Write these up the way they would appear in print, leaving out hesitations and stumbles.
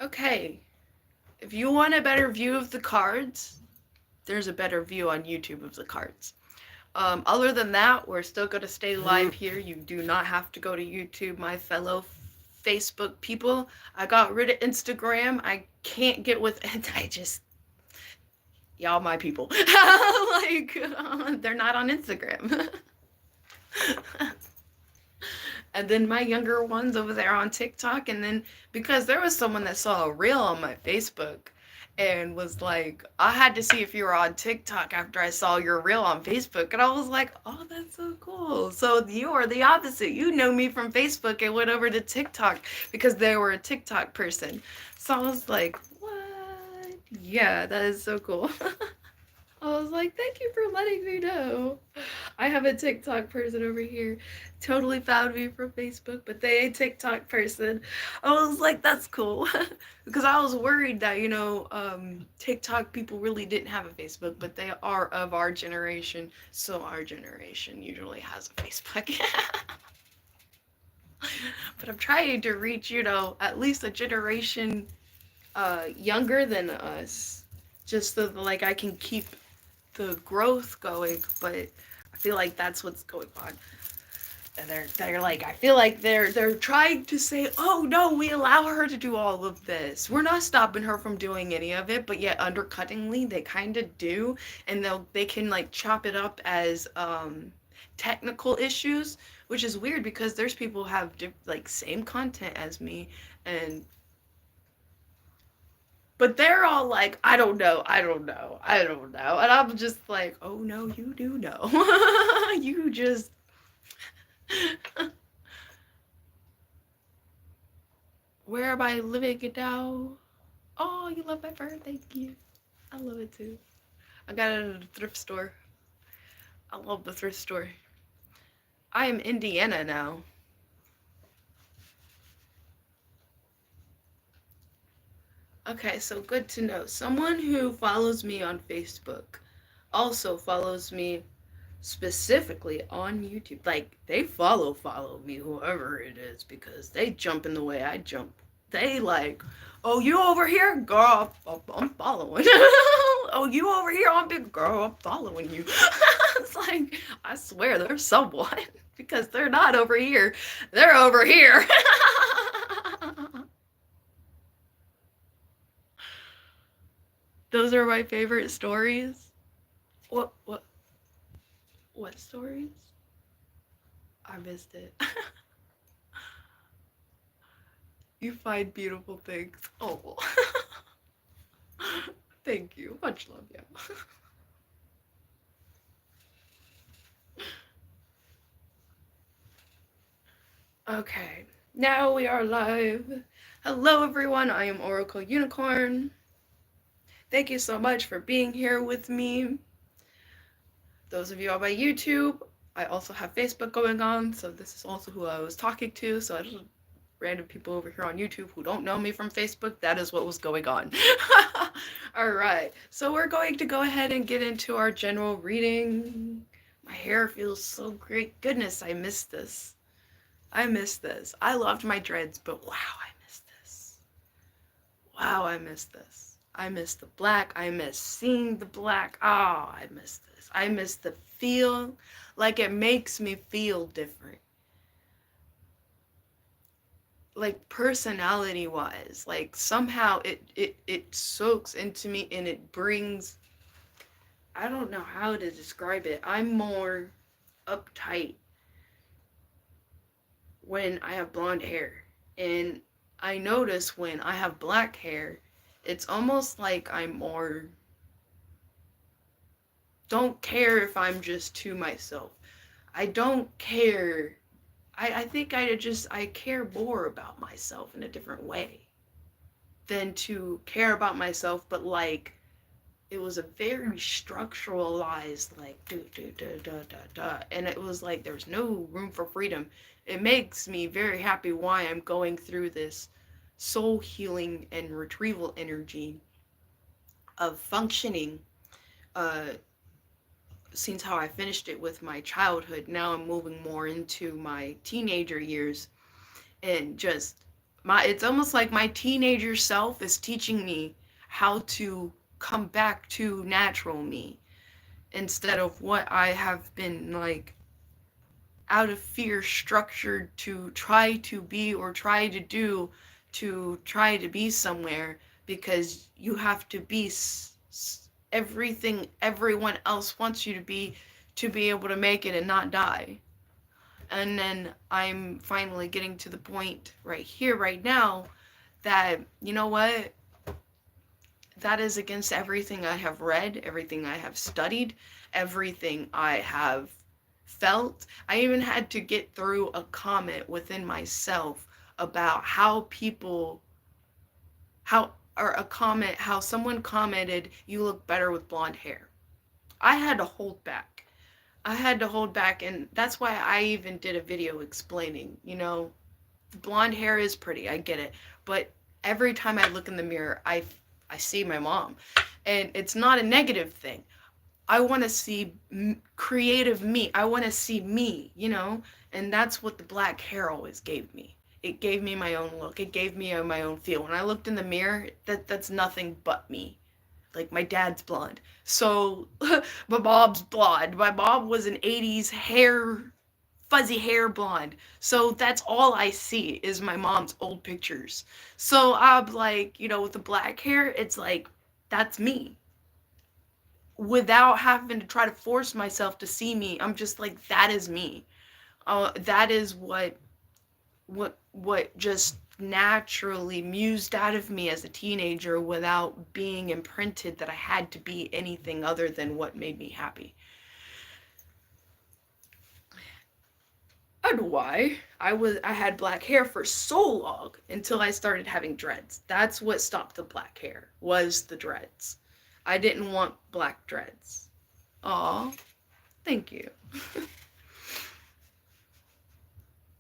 Okay, if you want a better view of the cards, there's a better view on YouTube of the cards. Other than that, we're still going to stay live here. You do not have to go to YouTube, my fellow Facebook people. I got rid of Instagram. I can't get with it. Y'all my people. They're not on Instagram. And then my younger ones over there on TikTok. And then because there was someone that saw a reel on my Facebook and was like, I had to see if you were on TikTok after I saw your reel on Facebook. And I was like, oh, that's so cool. So you are the opposite. You know me from Facebook and went over to TikTok because they were a TikTok person. So I was like, what? Yeah, that is so cool. I was like, thank you for letting me know. I have a TikTok person over here. Totally found me from Facebook, but they a TikTok person. I was like, that's cool. Because I was worried that, TikTok people really didn't have a Facebook, but they are of our generation. So our generation usually has a Facebook. But I'm trying to reach, at least a generation younger than us. Just so that, like, I can keep the growth going, but I feel like that's what's going on. And they're like, I feel like they're trying to say, oh no, we allow her to do all of this. We're not stopping her from doing any of it, but yet undercuttingly they kind of do, and they can like chop it up as technical issues, which is weird because there's people who have like same content as me, and but they're all like, I don't know. And I'm just like, oh no, you do know. You just. Where am I living it now? Oh, you love my fur? Thank you. I love it too. I got it at a thrift store. I love the thrift store. I am Indiana now. Okay, so good to know. Someone who follows me on Facebook also follows me specifically on YouTube. Like, they follow me, whoever it is, because they jump in the way I jump. They like, oh, you over here? Girl, I'm following. Oh, you over here? I'm big girl, I'm following you. It's like, I swear there's someone, because they're not over here. They're over here. Those are my favorite stories. What stories? I missed it. You find beautiful things. Oh. Thank you. Much love, yeah. Okay, now we are live. Hello, everyone. I am Oracle Unicorn. Thank you so much for being here with me. Those of you on my YouTube, I also have Facebook going on, so this is also who I was talking to. So I just random people over here on YouTube who don't know me from Facebook, that is what was going on. Alright, so we're going to go ahead and get into our general reading. My hair feels so great. Goodness, I missed this. I loved my dreads, but wow, I missed this. Wow, I missed this. I miss the black. I miss seeing the black. Oh, I miss this. I miss the feel. Like, it makes me feel different. Like, personality wise, like, somehow it soaks into me, and it brings, I don't know how to describe it. I'm more uptight when I have blonde hair, and I notice when I have black hair, it's almost like I'm more, don't care if I'm just to myself. I don't care. I think I care more about myself in a different way than to care about myself, but like, it was a very structuralized, like, and it was like, there's no room for freedom. It makes me very happy why I'm going through this soul healing and retrieval energy of functioning, since how I finished it with my childhood. Now I'm moving more into my teenager years and just It's almost like my teenager self is teaching me how to come back to natural me instead of what I have been like out of fear structured to try to be or try to do to try to be somewhere, because you have to be everything everyone else wants you to be able to make it and not die. And then I'm finally getting to the point right here right now that, you know what, that is against everything I have read, everything I have studied, everything I have felt. I even had to get through a comment within myself about how people, how, or a comment, how someone commented, you look better with blonde hair. I had to hold back. I had to hold back, and that's why I even did a video explaining, blonde hair is pretty, I get it, but every time I look in the mirror, I see my mom, and it's not a negative thing. I want to see creative me. I want to see me, and that's what the black hair always gave me. It gave me my own look. It gave me my own feel. When I looked in the mirror, that's nothing but me. Like, my dad's blonde. So my mom's blonde. My mom was an 80s fuzzy hair blonde. So that's all I see is my mom's old pictures. So I'm like, with the black hair, it's like, that's me. Without having to try to force myself to see me, I'm just like, that is me. That is what just naturally mused out of me as a teenager without being imprinted that I had to be anything other than what made me happy. And why I had black hair for so long until I started having dreads. That's what stopped the black hair, was the dreads. I didn't want black dreads. Aw, thank you.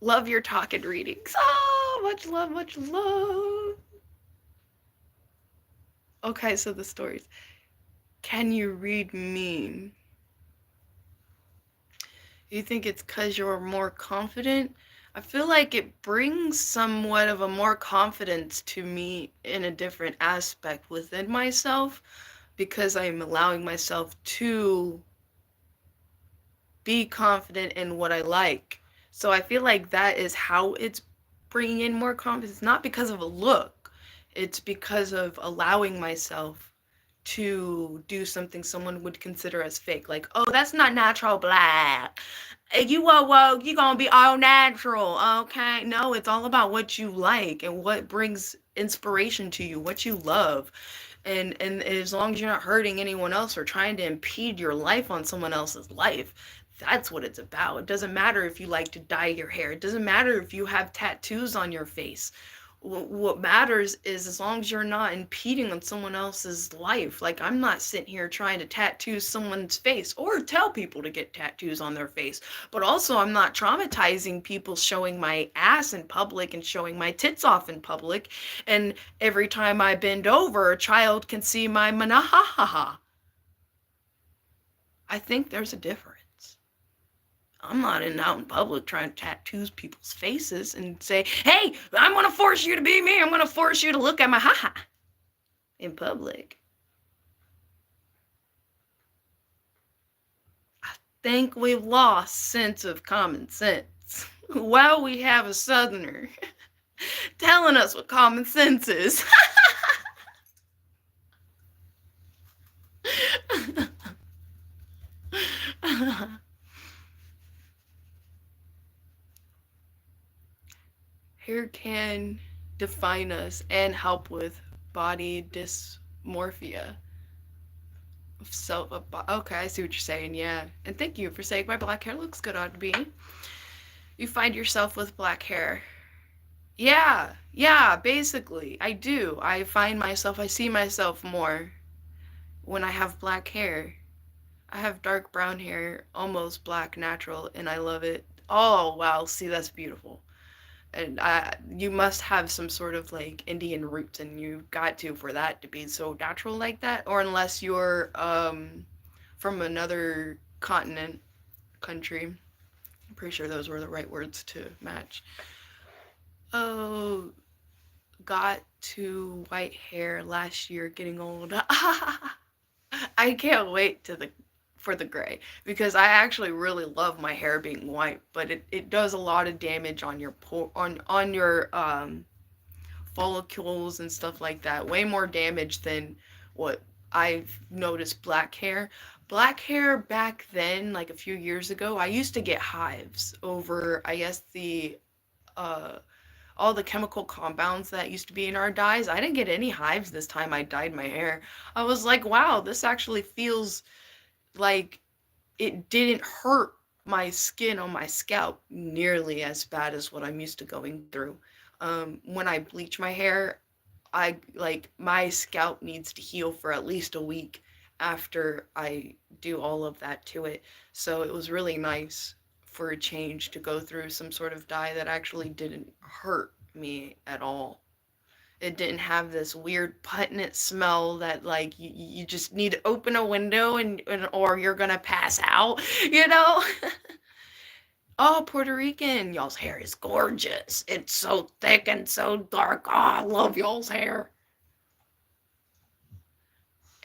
Love your talk and readings. Oh, much love, much love. Okay, so the stories. Can you read mean? You think it's because you're more confident? I feel like it brings somewhat of a more confidence to me in a different aspect within myself, because I'm allowing myself to be confident in what I like. So I feel like that is how it's bringing in more confidence, not because of a look. It's because of allowing myself to do something someone would consider as fake. Like, oh, that's not natural black. You gonna be all natural, okay? No, it's all about what you like and what brings inspiration to you, what you love. And as long as you're not hurting anyone else or trying to impede your life on someone else's life, that's what it's about. It doesn't matter if you like to dye your hair. It doesn't matter if you have tattoos on your face. What matters is, as long as you're not impeding on someone else's life. Like, I'm not sitting here trying to tattoo someone's face or tell people to get tattoos on their face. But also, I'm not traumatizing people showing my ass in public and showing my tits off in public. And every time I bend over, a child can see my manahaha. I think there's a difference. I'm not out in public trying to tattoo people's faces and say, hey, I'm going to force you to be me. I'm going to force you to look at my haha in public. I think we've lost sense of common sense. Well, we have a southerner telling us what common sense is. Hair can define us and help with body dysmorphia. Okay, I see what you're saying, yeah. And thank you for saying my black hair looks good on me. You find yourself with black hair. Yeah, basically, I do. I see myself more when I have black hair. I have dark brown hair, almost black natural, and I love it. Oh, wow, see, that's beautiful. And you must have some sort of like Indian roots, and you got to for that to be so natural like that, or unless you're from another continent, country. I'm pretty sure those were the right words to match. Oh, got to white hair last year, getting old. I can't wait to the for the gray because I actually really love my hair being white, but it does a lot of damage on your on your follicles and stuff like that. Way more damage than what I've noticed black hair. Black hair back then, like a few years ago, I used to get hives over, I guess, the uh all the chemical compounds that used to be in our dyes. I didn't get any hives this time I dyed my hair. I was like, wow, this actually feels like it didn't hurt my skin on my scalp nearly as bad as what I'm used to going through. When I bleach my hair, I like my scalp needs to heal for at least a week after I do all of that to it. So it was really nice for a change to go through some sort of dye that actually didn't hurt me at all. It didn't have this weird pungent smell that like you just need to open a window and or you're gonna pass out, you know? Oh, Puerto Rican. Y'all's hair is gorgeous. It's so thick and so dark. Oh, I love y'all's hair.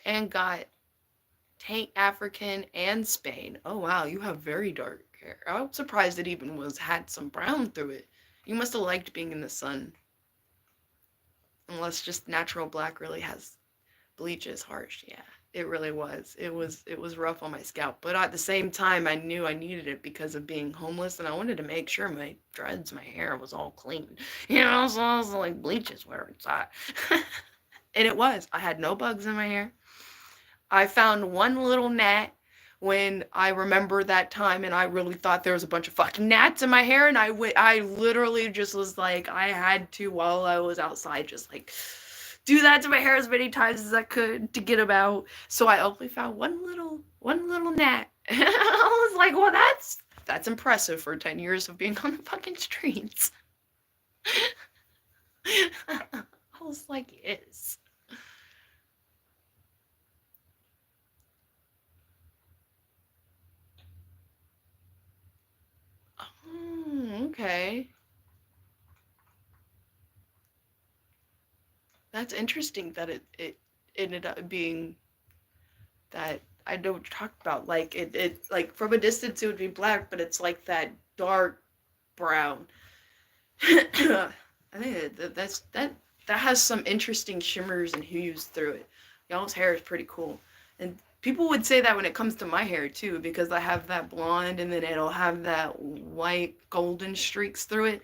And got Tank African and Spain. Oh wow, you have very dark hair. I'm surprised it even was had some brown through it. You must have liked being in the sun. Unless just natural black really has bleach is harsh. Yeah, it really was. It was rough on my scalp, but at the same time, I knew I needed it because of being homeless, and I wanted to make sure my dreads, my hair was all clean. You know, so I was like, bleach is where it's at. And it was. I had no bugs in my hair. I found one little gnat when I remember that time, and I really thought there was a bunch of fucking gnats in my hair, and I literally just was like, I had to, while I was outside, just like do that to my hair as many times as I could to get them out. So I only found one little gnat. I was like, well, that's impressive for 10 years of being on the fucking streets. I was like, yes. Oh, okay. That's interesting that it ended up being that. I know what you're talking about. Like it like from a distance it would be black, but it's like that dark brown. I think that has some interesting shimmers and hues through it. Y'all's hair is pretty cool. And people would say that when it comes to my hair too, because I have that blonde and then it'll have that white golden streaks through it.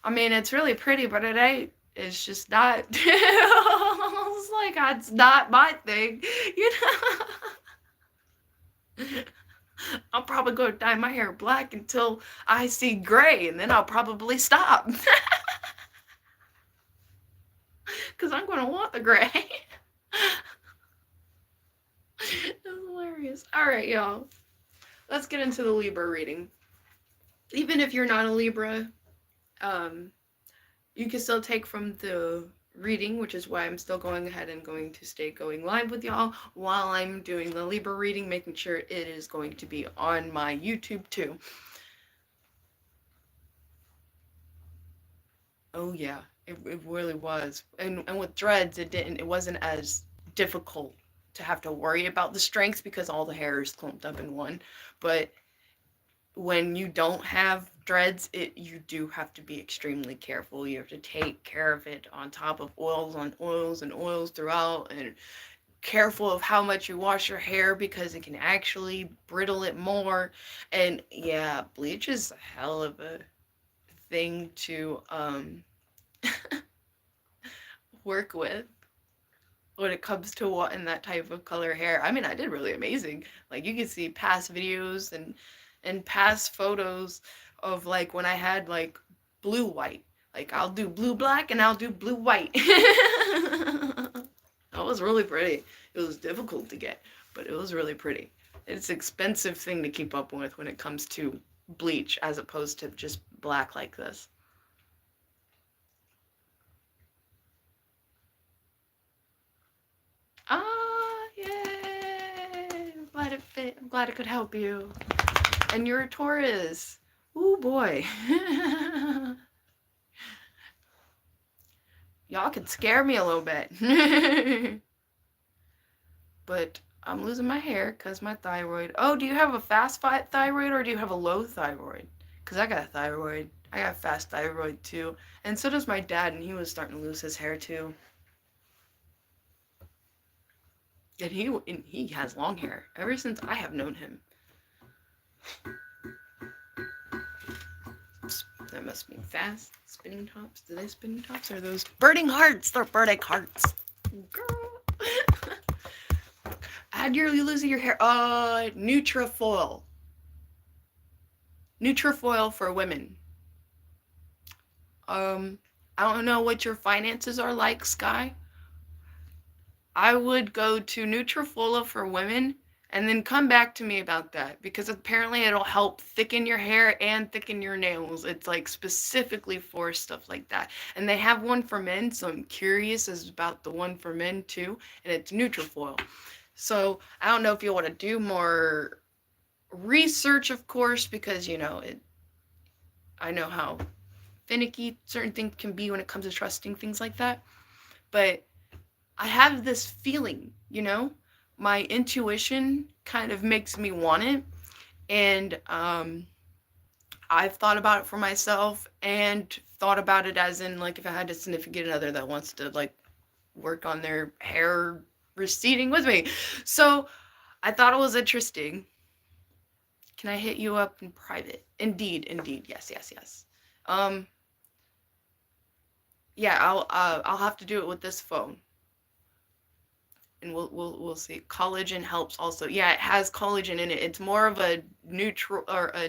I mean, it's really pretty, but it ain't. It's just not. I was like, that's not my thing, you know. I'll probably go dye my hair black until I see gray, and then I'll probably stop. Because I'm going to want the gray. That's hilarious. All right, y'all. Let's get into the Libra reading. Even if you're not a Libra, um, you can still take from the reading, which is why I'm still going ahead and going to stay going live with y'all while I'm doing the Libra reading, making sure it is going to be on my YouTube too. Oh yeah, it really was. And with dreads, it wasn't as difficult to have to worry about the strength because all the hair is clumped up in one. But when you don't have dreads, you do have to be extremely careful. You have to take care of it on top of oils on oils and oils throughout, and careful of how much you wash your hair because it can actually brittle it more. And yeah, bleach is a hell of a thing to work with when it comes to wanting that type of color hair. I mean, I did really amazing. Like you can see past videos and past photos of like when I had like blue white. Like I'll do blue black and I'll do blue white. That was really pretty. It was difficult to get, but it was really pretty. It's an expensive thing to keep up with when it comes to bleach as opposed to just black like this. Ah, yay! I'm glad it fit. I'm glad it could help you. And you're a Taurus. Ooh, boy. Y'all can scare me a little bit. But I'm losing my hair because my thyroid. Oh, do you have a fast thyroid or do you have a low thyroid? Because I got a thyroid. I got fast thyroid too. And so does my dad, and he was starting to lose his hair too. And he has long hair ever since I have known him. That must be fast spinning tops. Do they spinning tops? Or are those burning hearts? They're burning hearts. Girl. How'd you losing your hair? Nutrifoil. Nutrifoil for women. I don't know what your finances are like, Sky. I would go to Nutrafol for women and then come back to me about that because apparently it'll help thicken your hair and thicken your nails. It's like specifically for stuff like that. And they have one for men, so I'm curious as about the one for men too, and it's Nutrafol. So I don't know if you want to do more research, of course, because I know how finicky certain things can be when it comes to trusting things like that. But I have this feeling, my intuition kind of makes me want it. And I've thought about it for myself and thought about it as in, like, if I had a significant other that wants to, like, work on their hair receding with me. So I thought it was interesting. Can I hit you up in private? Indeed. Yes. Yeah, I'll have to do it with this phone. And we'll see. Collagen helps also. Yeah, it has collagen in it. It's more of a neutral or a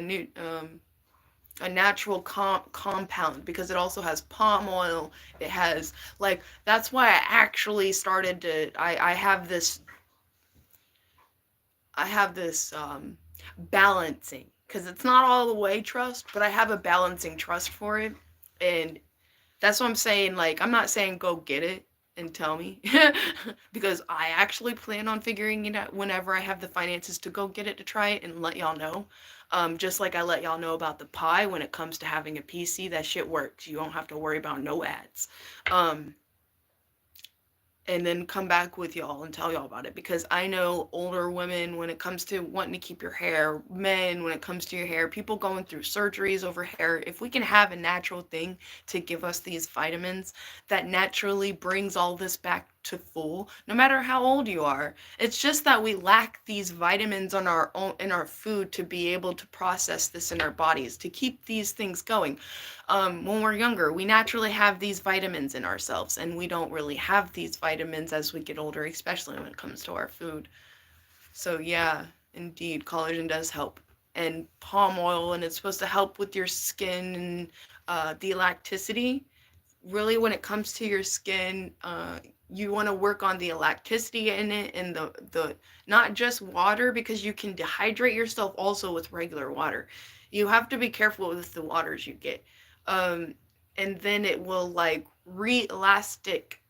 natural compound because it also has palm oil. It has that's why I actually started to I have this balancing because it's not all the way trust, but I have a balancing trust for it. And that's what I'm saying. I'm not saying go get it and tell me because I actually plan on figuring it out whenever I have the finances to go get it to try it and let y'all know. Just like I let y'all know about the pie when it comes to having a PC, that shit works. You don't have to worry about no ads. And then come back with y'all and tell y'all about it because I know older women when it comes to wanting to keep your hair, men when it comes to your hair, people going through surgeries over hair. If we can have a natural thing to give us these vitamins that naturally brings all this back to full, no matter how old you are, it's just that we lack these vitamins in our food to be able to process this in our bodies to keep these things going. When we're younger, we naturally have these vitamins in ourselves, and we don't really have these vitamins as we get older, especially when it comes to our food. So yeah, indeed, collagen does help. And palm oil, and it's supposed to help with your skin and the elasticity. Really, when it comes to your skin, you want to work on the elasticity in it and the not just water, because you can dehydrate yourself also with regular water. You have to be careful with the waters you get. And then it will re-elastic.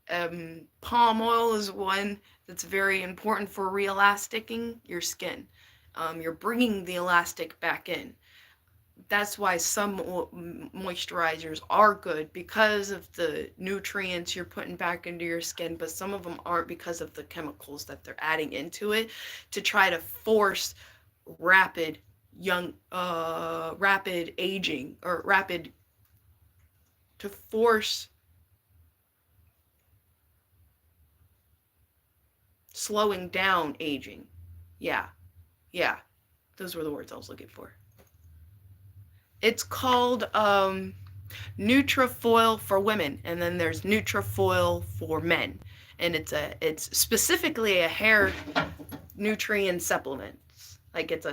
Palm oil is one that's very important for re-elasticking your skin. You're bringing the elastic back in. That's why some moisturizers are good because of the nutrients you're putting back into your skin, but some of them aren't because of the chemicals that they're adding into it to try to force rapid aging or to force slowing down aging. Yeah. Those were the words I was looking for. It's called Nutrifoil for women, and then there's Nutrifoil for men, and it's specifically a hair nutrient supplement. It's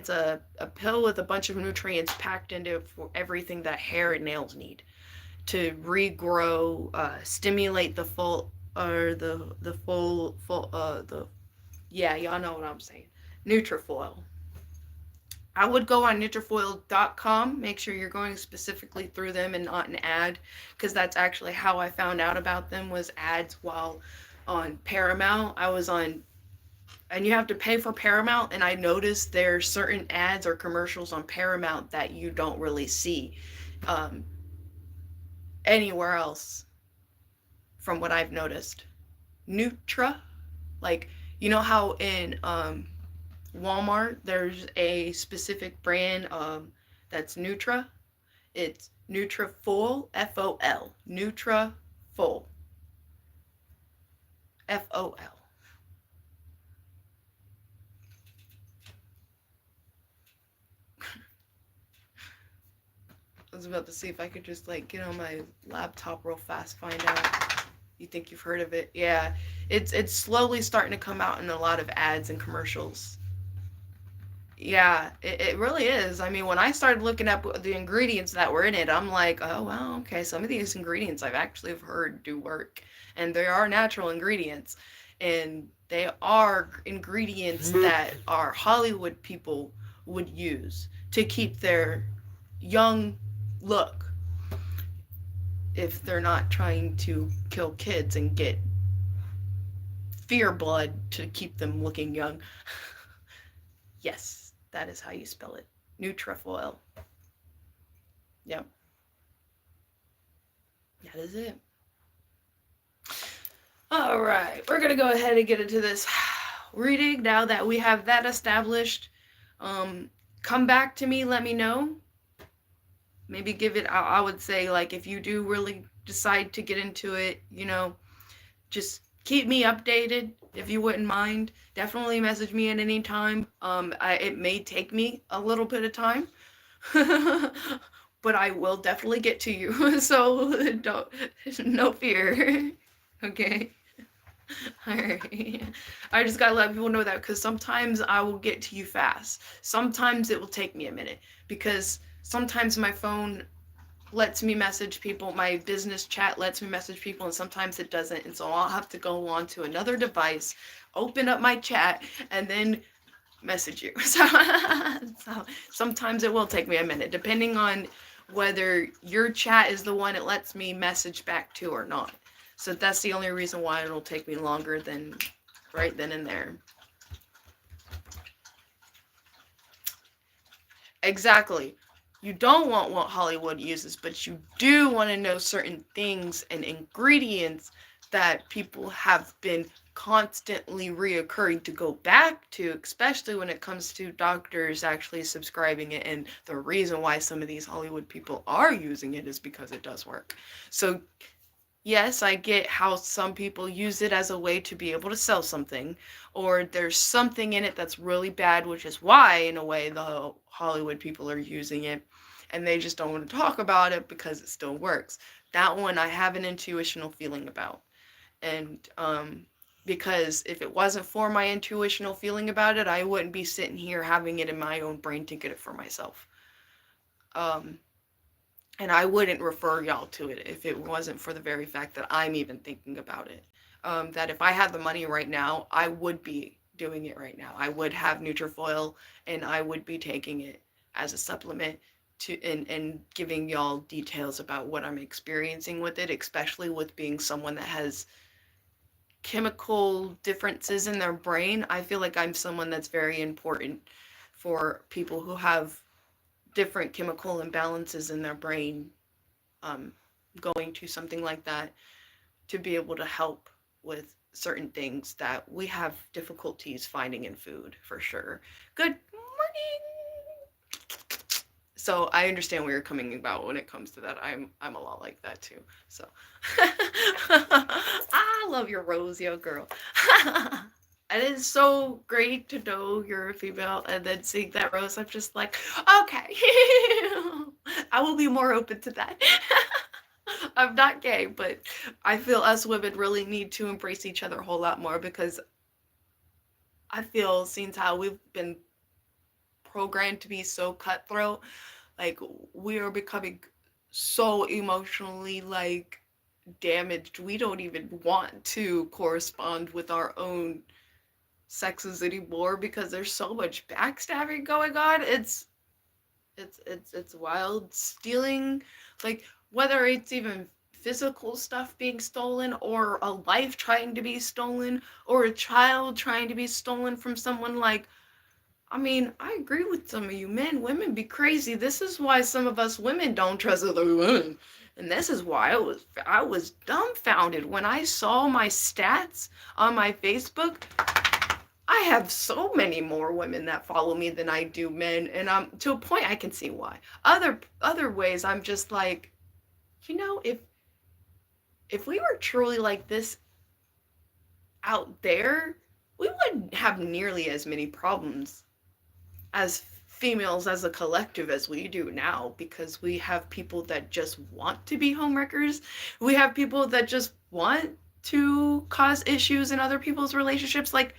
a pill with a bunch of nutrients packed into it for everything that hair and nails need to regrow, stimulate the full or the full yeah, y'all know what I'm saying. Nutrifoil. I would go on Nutrifoil.com. Make sure you're going specifically through them and not an ad, because that's actually how I found out about them, was ads while on Paramount. I was on, and you have to pay for Paramount, and I noticed there's certain ads or commercials on Paramount that you don't really see. anywhere else from what I've noticed. Nutra, like, you know how in Walmart there's a specific brand that's Nutra? It's Nutrafol, F-O-L. Nutrafol, F-O-L. I was about to see if I could just like get on my laptop real fast, find out. You think you've heard of it? Yeah. It's slowly starting to come out in a lot of ads and commercials. Yeah, it really is. I mean, when I started looking up the ingredients that were in it, I'm like, oh, wow, okay, some of these ingredients I've actually have heard do work. And they are natural ingredients. And they are ingredients that our Hollywood people would use to keep their young look if they're not trying to kill kids and get fear blood to keep them looking young. Yes, that is how you spell it. Nutrifoil. Yep. That is it. All right, we're gonna go ahead and get into this reading now that we have that established. Come back to me, let me know. Maybe give it, I would say, like, if you do really decide to get into it, just keep me updated if you wouldn't mind. Definitely message me at any time. It may take me a little bit of time, but I will definitely get to you. So don't, no fear. Okay. All right. I just gotta let people know that because sometimes I will get to you fast. Sometimes it will take me a minute because sometimes my phone lets me message people, my business chat lets me message people, and sometimes it doesn't, and so I'll have to go on to another device, open up my chat, and then message you. So sometimes it will take me a minute, depending on whether your chat is the one it lets me message back to or not. So that's the only reason why it'll take me longer than right then and there. Exactly. You don't want what Hollywood uses, but you do want to know certain things and ingredients that people have been constantly reoccurring to go back to, especially when it comes to doctors actually subscribing it. And the reason why some of these Hollywood people are using it is because it does work. So yes, I get how some people use it as a way to be able to sell something, or there's something in it that's really bad, which is why, in a way, the Hollywood people are using it, and they just don't want to talk about it because it still works. That one I have an intuitional feeling about. And because if it wasn't for my intuitional feeling about it, I wouldn't be sitting here having it in my own brain to get it for myself. And I wouldn't refer y'all to it if it wasn't for the very fact that I'm even thinking about it. That if I had the money right now, I would be doing it right now. I would have Nutrifoil, and I would be taking it as a supplement to and giving y'all details about what I'm experiencing with it, especially with being someone that has chemical differences in their brain. I feel like I'm someone that's very important for people who have different chemical imbalances in their brain, going to something like that to be able to help with certain things that we have difficulties finding in food, for sure. Good morning. So I understand where you're coming about when it comes to that. I'm a lot like that too. So I love your rose, yo girl. It is so great to know you're a female, and then seeing that rose, I'm just like, okay, I will be more open to that. I'm not gay, but I feel us women really need to embrace each other a whole lot more, because I feel, since how we've been programmed to be so cutthroat, like, we are becoming so emotionally, like, damaged. We don't even want to correspond with our own sexes anymore because there's so much backstabbing going on. It's wild. Stealing, like, whether it's even physical stuff being stolen, or a life trying to be stolen, or a child trying to be stolen from someone. Like, I mean, I agree with some of you men. Women be crazy. This is why some of us women don't trust other women. And this is why I was dumbfounded when I saw my stats on my Facebook. I have so many more women that follow me than I do men, and to a point I can see why. Other ways I'm just like, if we were truly like this out there, we wouldn't have nearly as many problems as females as a collective as we do now, because we have people that just want to be homewreckers. We have people that just want to cause issues in other people's relationships. Like,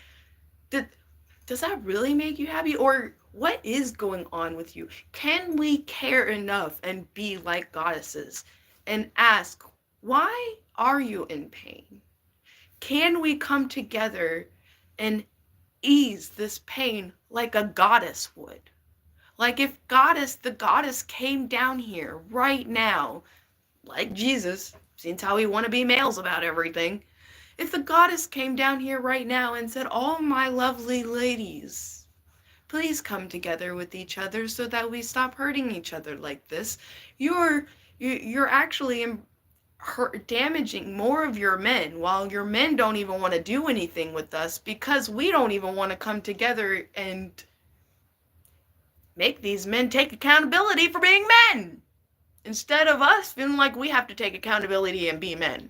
does that really make you happy? Or what is going on with you? Can we care enough and be like goddesses and ask, why are you in pain? Can we come together and ease this pain like a goddess would? Like if the goddess came down here right now, like Jesus, since how we want to be males about everything, if the goddess came down here right now and said, all my lovely ladies, please come together with each other so that we stop hurting each other like this. You're actually damaging more of your men, while your men don't even want to do anything with us because we don't even want to come together and make these men take accountability for being men, instead of us feeling like we have to take accountability and be men.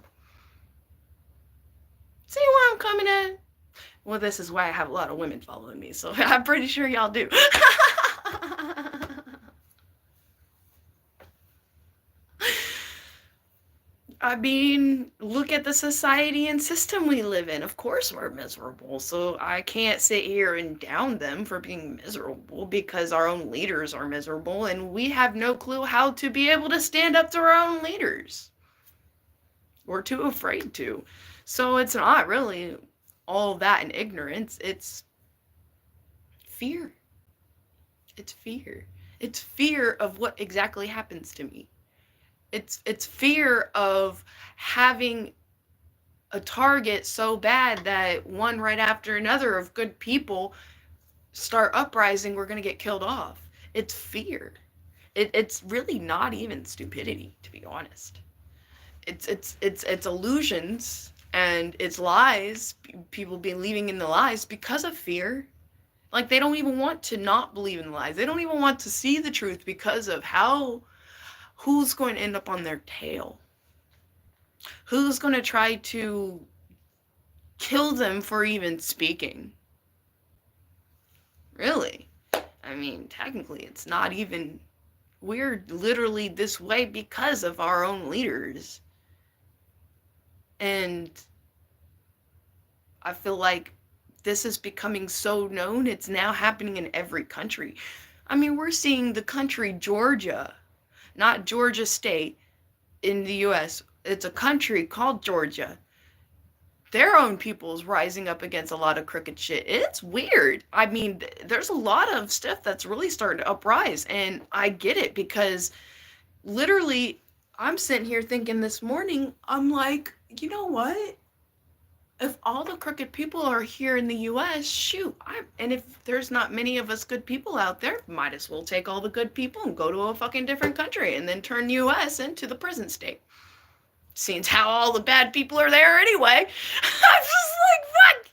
See where I'm coming at? Well, this is why I have a lot of women following me, so I'm pretty sure y'all do. I mean, look at the society and system we live in. Of course we're miserable, so I can't sit here and down them for being miserable because our own leaders are miserable and we have no clue how to be able to stand up to our own leaders. We're too afraid to. So it's not really all that in ignorance. It's fear. It's fear. It's fear of what exactly happens to me. It's fear of having a target so bad that one right after another of good people start uprising, we're going to get killed off. It's fear. It's really not even stupidity, to be honest. It's illusions and it's lies. People believing in the lies because of fear. Like, they don't even want to not believe in the lies. They don't even want to see the truth because of who's going to end up on their tail. Who's going to try to kill them for even speaking? Really? I mean, technically, it's not even... We're literally this way because of our own leaders. And I feel like this is becoming so known, it's now happening in every country. I mean, we're seeing the country Georgia, not Georgia State in the US. It's a country called Georgia. Their own people's rising up against a lot of crooked shit. It's weird. I mean, there's a lot of stuff that's really starting to uprise, and I get it because literally I'm sitting here thinking this morning, I'm like, you know what? If all the crooked people are here in the US, shoot, and if there's not many of us good people out there, might as well take all the good people and go to a fucking different country and then turn US into the prison state. Seems how all the bad people are there anyway. I'm just like, fuck.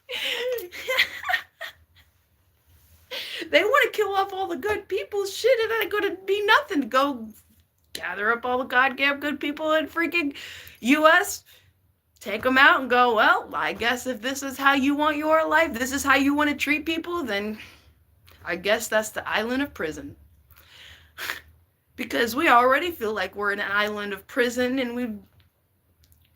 They want to kill off all the good people. Shit, it ain't gonna be nothing to go gather up all the goddamn good people in freaking US, take them out and go, well, I guess if this is how you want your life, this is how you want to treat people, then I guess that's the island of prison. Because we already feel like we're in an island of prison and we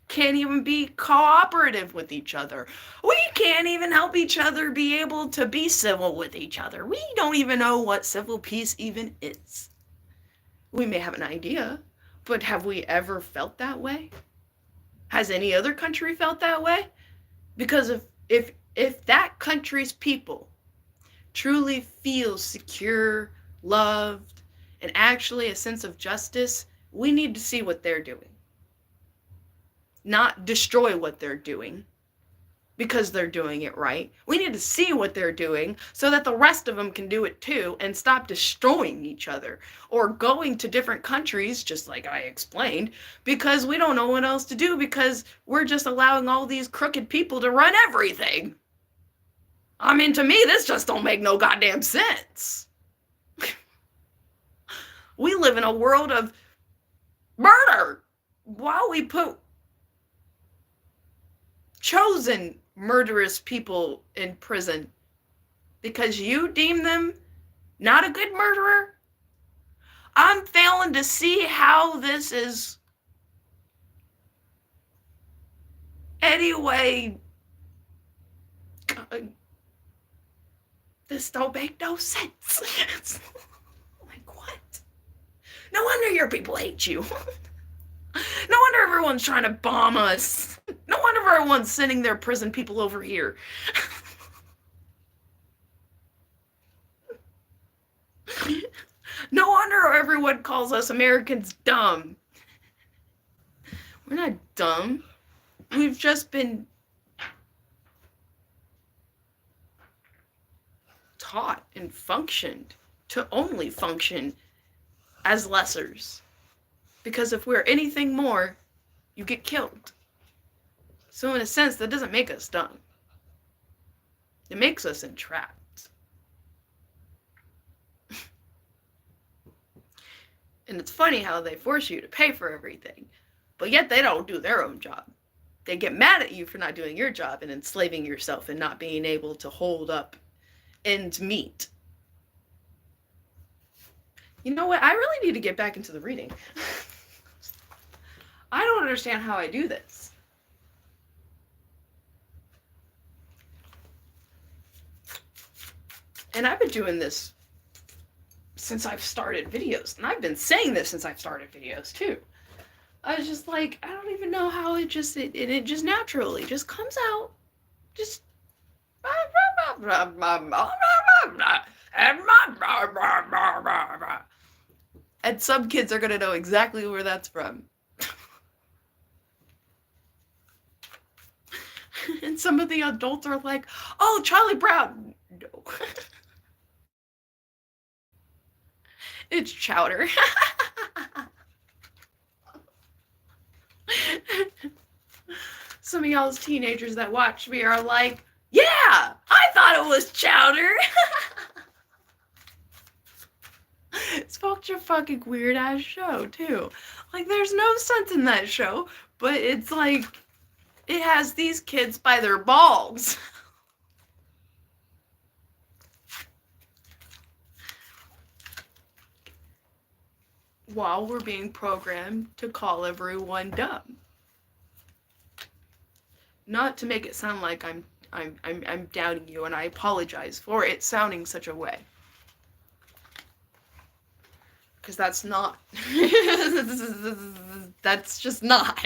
can't even be cooperative with each other. We can't even help each other be able to be civil with each other. We don't even know what civil peace even is. We may have an idea, but have we ever felt that way? Has any other country felt that way? Because if that country's people truly feel secure, loved, and actually a sense of justice, we need to see what they're doing. Not destroy what they're doing. because they're doing it right. We need to see what they're doing so that the rest of them can do it too and stop destroying each other or going to different countries, just like I explained, because we don't know what else to do because we're just allowing all these crooked people to run everything. I mean, to me, this just don't make no goddamn sense. We live in a world of murder while we put chosen murderous people in prison because you deem them not a good murderer. I'm failing to see how this is anyway. This don't make no sense. Like, what? No wonder your people hate you. No wonder everyone's trying to bomb us. No wonder everyone's sending their prison people over here. No wonder everyone calls us Americans dumb. We're not dumb. We've just been taught and functioned to only function as lessers. Because if we're anything more, you get killed. So in a sense, that doesn't make us dumb. It makes us entrapped. And it's funny how they force you to pay for everything, but yet they don't do their own job. They get mad at you for not doing your job and enslaving yourself and not being able to hold up ends meet. You know what? I really need to get back into the reading. I don't understand how I do this. And I've been doing this since I've started videos. And I've been saying this since I've started videos too. I was just like, I don't even know how it just naturally just comes out. Just and some kids are gonna know exactly where that's from. And some of the adults are like, oh, Charlie Brown. No. It's Chowder. Some of y'all's teenagers that watch me are like, yeah, I thought it was Chowder. It's such a fucking weird ass show too. Like, there's no sense in that show, but it's like, it has these kids by their balls. While we're being programmed to call everyone dumb. Not to make it sound like I'm doubting you, and I apologize for it sounding such a way. Because that's not. That's just not.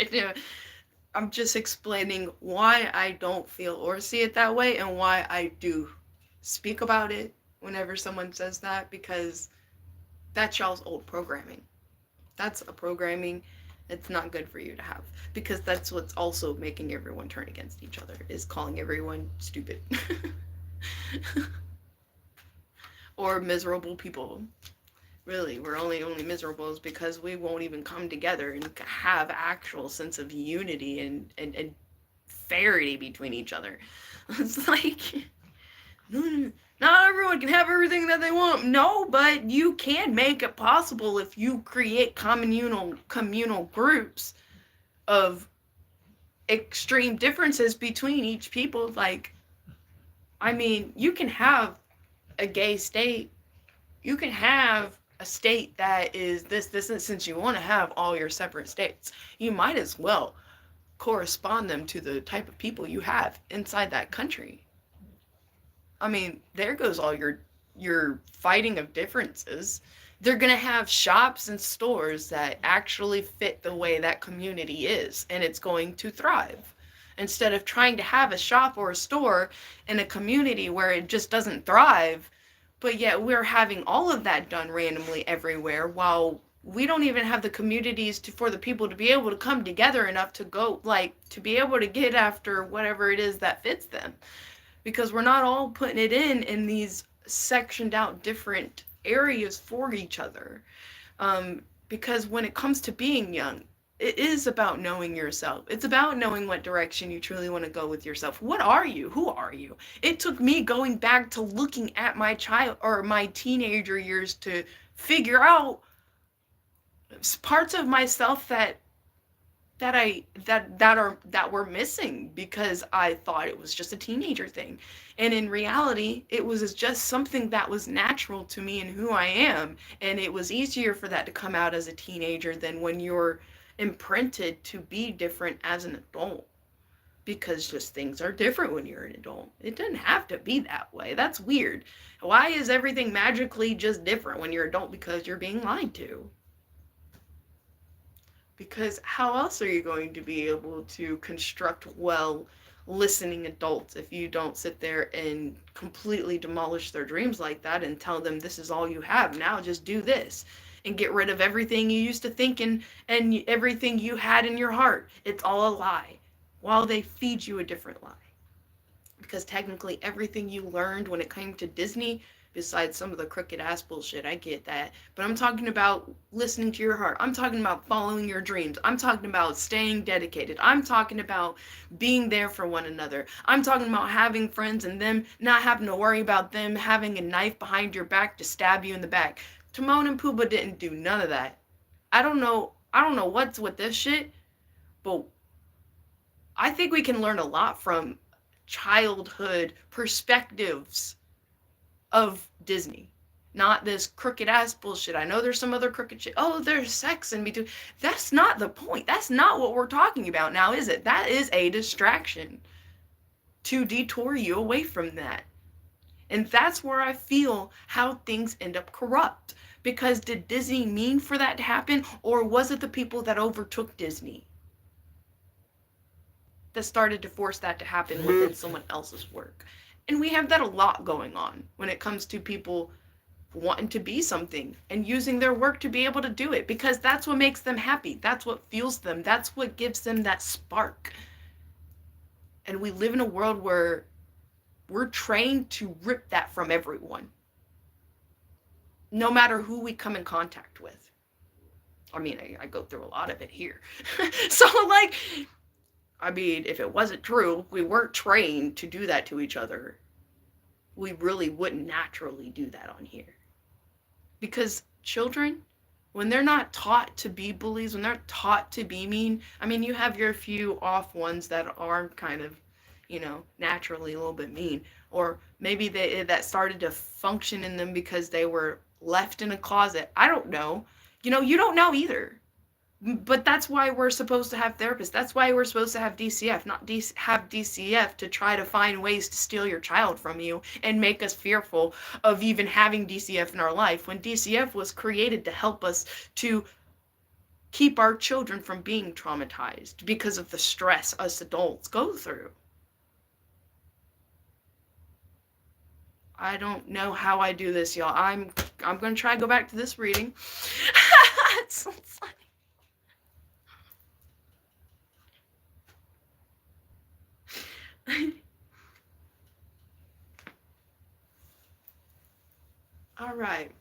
I'm just explaining why I don't feel or see it that way and why I do speak about it whenever someone says that, because that's y'all's old programming. That's a programming it's not good for you to have, because that's what's also making everyone turn against each other, is calling everyone stupid. Or miserable people. Really, we're only miserable is because we won't even come together and have actual sense of unity and fairity between each other. It's like, not everyone can have everything that they want. No, but you can make it possible if you create communal groups of extreme differences between each people. Like, I mean, you can have a gay state. You can have a state that is this, and since you want to have all your separate states, you might as well correspond them to the type of people you have inside that country. I mean, there goes all your fighting of differences. They're going to have shops and stores that actually fit the way that community is, and it's going to thrive. Instead of trying to have a shop or a store in a community where it just doesn't thrive, but yet we're having all of that done randomly everywhere while we don't even have the communities for the people to be able to come together enough to go, like, to be able to get after whatever it is that fits them, because we're not all putting it in these sectioned out different areas for each other. Because when it comes to being young, it is about knowing yourself. It's about knowing what direction you truly want to go with yourself. What are you? Who are you? It took me going back to looking at my child or my teenager years to figure out parts of myself that were missing, because I thought it was just a teenager thing. And in reality, it was just something that was natural to me and who I am. And it was easier for that to come out as a teenager than when you're imprinted to be different as an adult. Because just things are different when you're an adult. It doesn't have to be that way. That's weird. Why is everything magically just different when you're an adult? Because you're being lied to. Because how else are you going to be able to construct well listening adults if you don't sit there and completely demolish their dreams like that and tell them this is all you have, now just do this, and get rid of everything you used to think and everything you had in your heart? It's all a lie, while they feed you a different lie. Because technically everything you learned when it came to Disney, besides some of the crooked ass bullshit, I get that, but I'm talking about listening to your heart. I'm talking about following your dreams. I'm talking about staying dedicated. I'm talking about being there for one another. I'm talking about having friends and them not having to worry about them having a knife behind your back to stab you in the back. Timon and Pumbaa didn't do none of that. I don't know what's with this shit, but I think we can learn a lot from childhood perspectives of Disney. Not this crooked ass bullshit. I know there's some other crooked shit. Oh, there's sex in between. That's not the point. That's not what we're talking about now, is it? That is a distraction to detour you away from that. And that's where I feel how things end up corrupt. Because did Disney mean for that to happen? Or was it the people that overtook Disney that started to force that to happen within someone else's work? And we have that a lot going on when it comes to people wanting to be something and using their work to be able to do it, because that's what makes them happy. That's what fuels them. That's what gives them that spark. And we live in a world where we're trained to rip that from everyone, no matter who we come in contact with. I mean, I go through a lot of it here. So, like, I mean, if it wasn't true, we weren't trained to do that to each other, we really wouldn't naturally do that on here. Because children, when they're not taught to be bullies, when they're taught to be mean, I mean, you have your few off ones that are kind of, naturally a little bit mean. Or maybe that started to function in them because they were left in a closet. I don't know. You don't know either. But that's why we're supposed to have therapists. That's why we're supposed to have DCF, not have DCF to try to find ways to steal your child from you and make us fearful of even having DCF in our life, when DCF was created to help us to keep our children from being traumatized because of the stress us adults go through. I don't know how I do this, y'all. I'm going to try to go back to this reading. It's so funny. All right.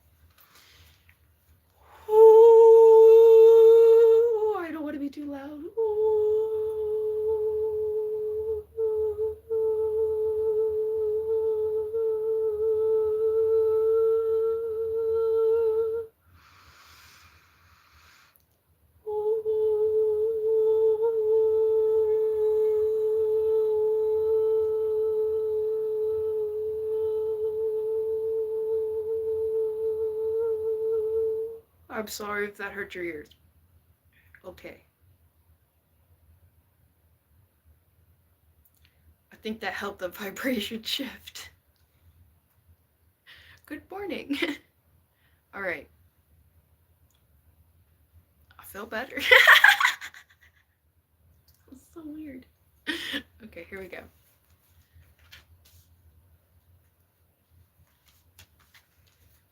Ooh, I don't want to be too loud. I'm sorry if that hurt your ears. Okay. I think that helped the vibration shift. Good morning. All right. I feel better. It's so weird. Okay, here we go.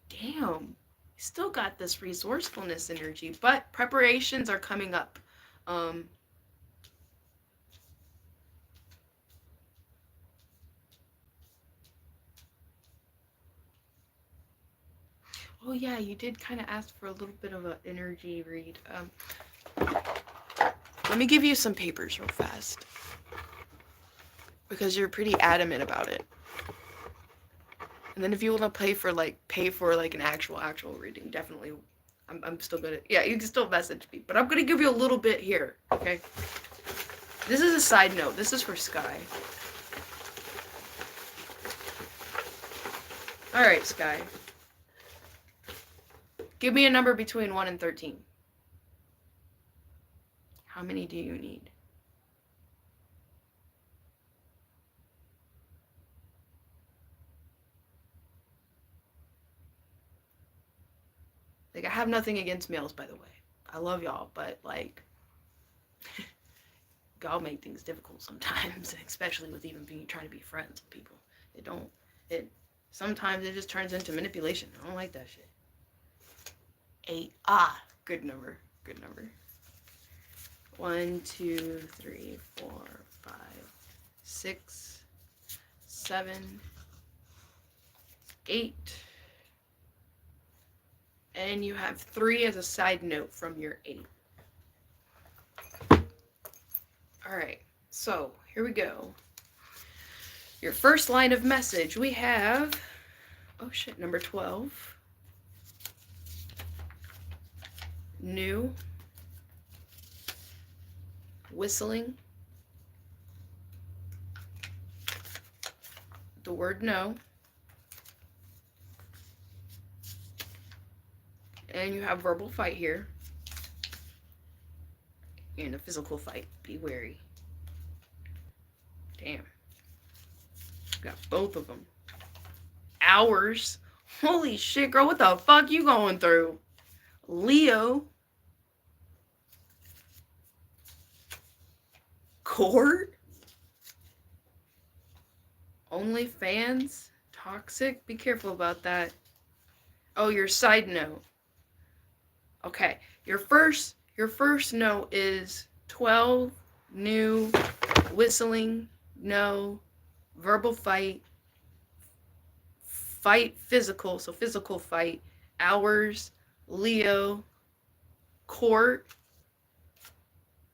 Damn. Still got this resourcefulness energy, but preparations are coming up. Oh yeah, you did kind of ask for a little bit of an energy read. Let me give you some papers real fast, because you're pretty adamant about it. And then if you want to pay for like an actual reading, definitely, I'm still gonna, yeah, you can still message me, but I'm gonna give you a little bit here, okay? This is a side note. This is for Sky. All right, Sky. Give me a number between 1 and 13. How many do you need? Like, I have nothing against males, by the way. I love y'all, but like, y'all make things difficult sometimes, especially with even trying to be friends with people. Sometimes it just turns into manipulation. I don't like that shit. 8. Ah, good number. Good number. 1, 2, 3, 4, 5, 6, 7, 8. And you have 3 as a side note from your 8. Alright, so here we go. Your first line of message, we have, oh shit, number 12. New. Whistling. The word no. And you have verbal fight here. And a physical fight. Be wary. Damn. Got both of them. Hours. Holy shit, girl. What the fuck you going through? Leo. Court. OnlyFans. Toxic. Be careful about that. Oh, your side note. Okay. Your first note is 12, new, whistling, no, verbal fight, physical, so physical fight, hours, Leo, court,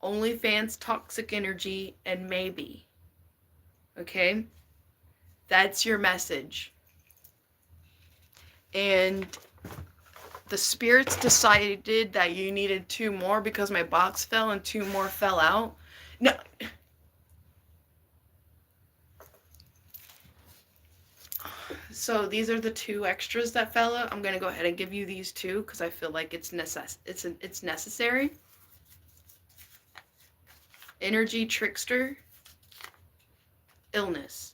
OnlyFans, toxic energy, and maybe. Okay? That's your message. And the spirits decided that you needed 2 more because my box fell and 2 more fell out. No. So these are the 2 extras that fell out. I'm going to go ahead and give you these 2 because I feel like it's necessary. Energy trickster. Illness.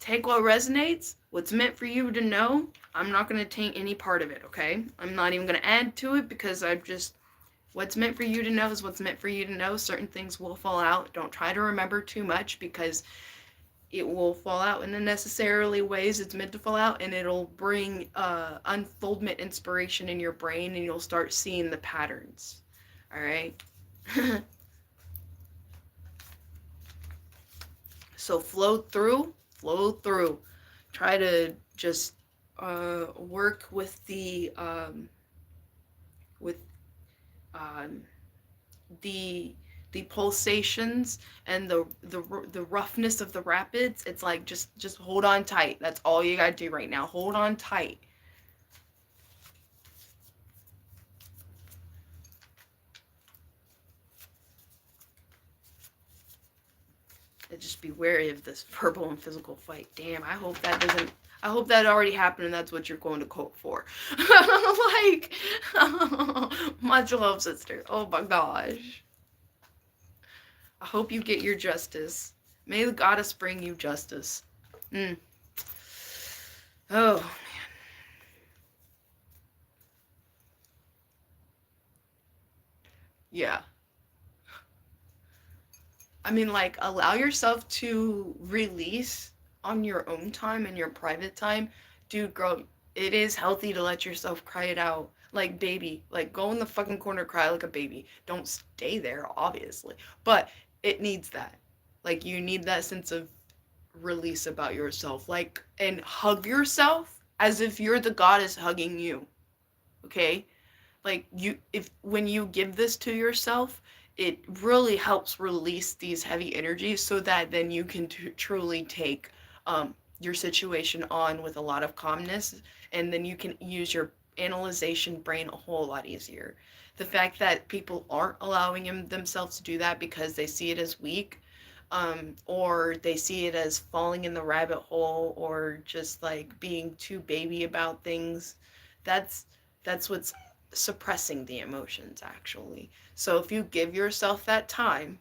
Take what resonates, what's meant for you to know. I'm not going to taint any part of it, okay? I'm not even going to add to it because what's meant for you to know is what's meant for you to know. Certain things will fall out. Don't try to remember too much because it will fall out in unnecessarily ways it's meant to fall out, and it'll bring unfoldment inspiration in your brain, and you'll start seeing the patterns. All right? So flow through. Try to just work with the pulsations and the roughness of the rapids. It's like just hold on tight. That's all you gotta do right now. Hold on tight. And just be wary of this verbal and physical fight. Damn, I hope that already happened and that's what you're going to court for. Like, much love, sister. Oh my gosh. I hope you get your justice. May the goddess bring you justice. Oh, man. Yeah. I mean, like, allow yourself to release on your own time and your private time. Dude, girl, It is healthy to let yourself cry it out like baby. Like go in the fucking corner, cry like a baby. Don't stay there, obviously. But it needs that. Like you need that sense of release about yourself. Like and hug yourself as if you're the goddess hugging you. Okay? Like you if when you give this to yourself, it really helps release these heavy energies so that then you can truly take your situation on with a lot of calmness, and then you can use your analyzation brain a whole lot easier. The fact that people aren't allowing themselves to do that because they see it as weak, or they see it as falling in the rabbit hole, or just like being too baby about things, that's what's suppressing the emotions actually. So if you give yourself that time,